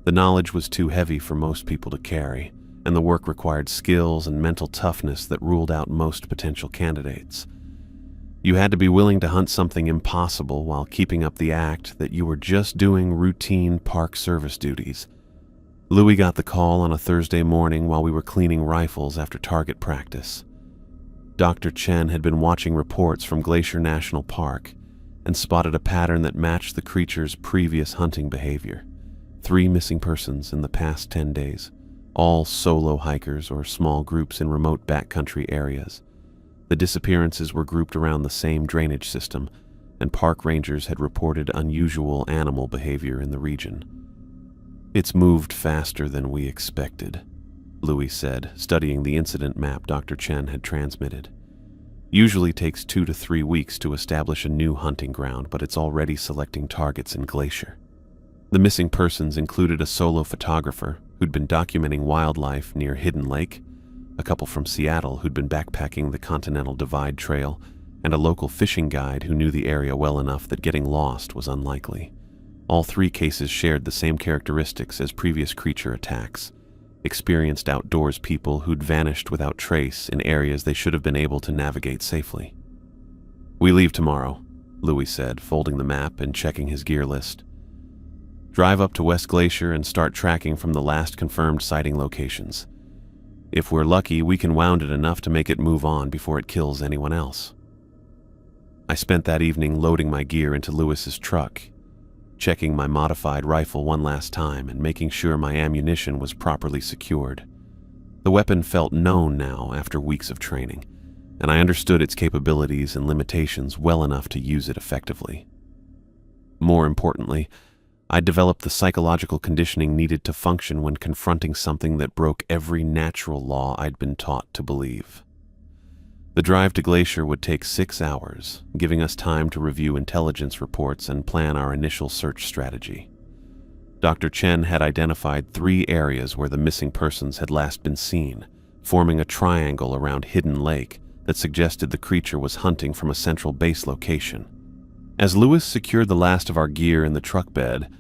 The knowledge was too heavy for most people to carry, and the work required skills and mental toughness that ruled out most potential candidates. You had to be willing to hunt something impossible while keeping up the act that you were just doing routine Park Service duties. Louis got the call on a Thursday morning while we were cleaning rifles after target practice. Dr. Chen had been watching reports from Glacier National Park and spotted a pattern that matched the creature's previous hunting behavior. 3 missing persons in the past 10 days, all solo hikers or small groups in remote backcountry areas. The disappearances were grouped around the same drainage system, and park rangers had reported unusual animal behavior in the region. "It's moved faster than we expected," Louis said, studying the incident map Dr. Chen had transmitted. "Usually takes 2 to 3 weeks to establish a new hunting ground, but it's already selecting targets in Glacier." The missing persons included a solo photographer who'd been documenting wildlife near Hidden Lake, a couple from Seattle who'd been backpacking the Continental Divide Trail, and a local fishing guide who knew the area well enough that getting lost was unlikely. All 3 cases shared the same characteristics as previous creature attacks: experienced outdoors people who'd vanished without trace in areas they should have been able to navigate safely. "We leave tomorrow," Louis said, folding the map and checking his gear list. "Drive up to West Glacier and start tracking from the last confirmed sighting locations. If we're lucky, we can wound it enough to make it move on before it kills anyone else." I spent that evening loading my gear into Louis's truck. checking my modified rifle one last time and making sure my ammunition was properly secured. The weapon felt known now after weeks of training, and I understood its capabilities and limitations well enough to use it effectively. More importantly, I developed the psychological conditioning needed to function when confronting something that broke every natural law I'd been taught to believe. The drive to Glacier would take 6 hours, giving us time to review intelligence reports and plan our initial search strategy. Dr. Chen had identified 3 areas where the missing persons had last been seen, forming a triangle around Hidden Lake that suggested the creature was hunting from a central base location. As Lewis secured the last of our gear in the truck bed,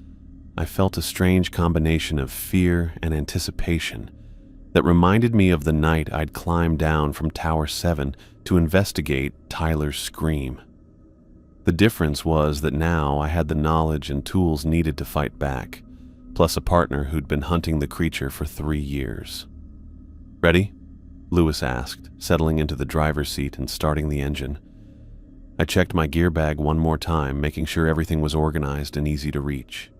I felt a strange combination of fear and anticipation that reminded me of the night I'd climbed down from Tower 7 to investigate Tyler's scream. The difference was that now I had the knowledge and tools needed to fight back, plus a partner who'd been hunting the creature for 3 years. "Ready?" Lewis asked, settling into the driver's seat and starting the engine. I checked my gear bag one more time, making sure everything was organized and easy to reach.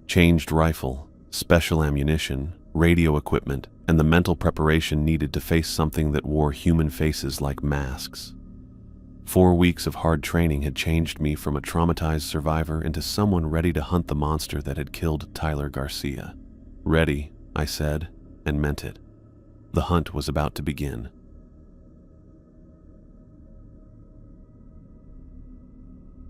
Changed rifle, special ammunition, radio equipment, and the mental preparation needed to face something that wore human faces like masks. 4 weeks of hard training had changed me from a traumatized survivor into someone ready to hunt the monster that had killed Tyler Garcia. "Ready," I said, and meant it. The hunt was about to begin.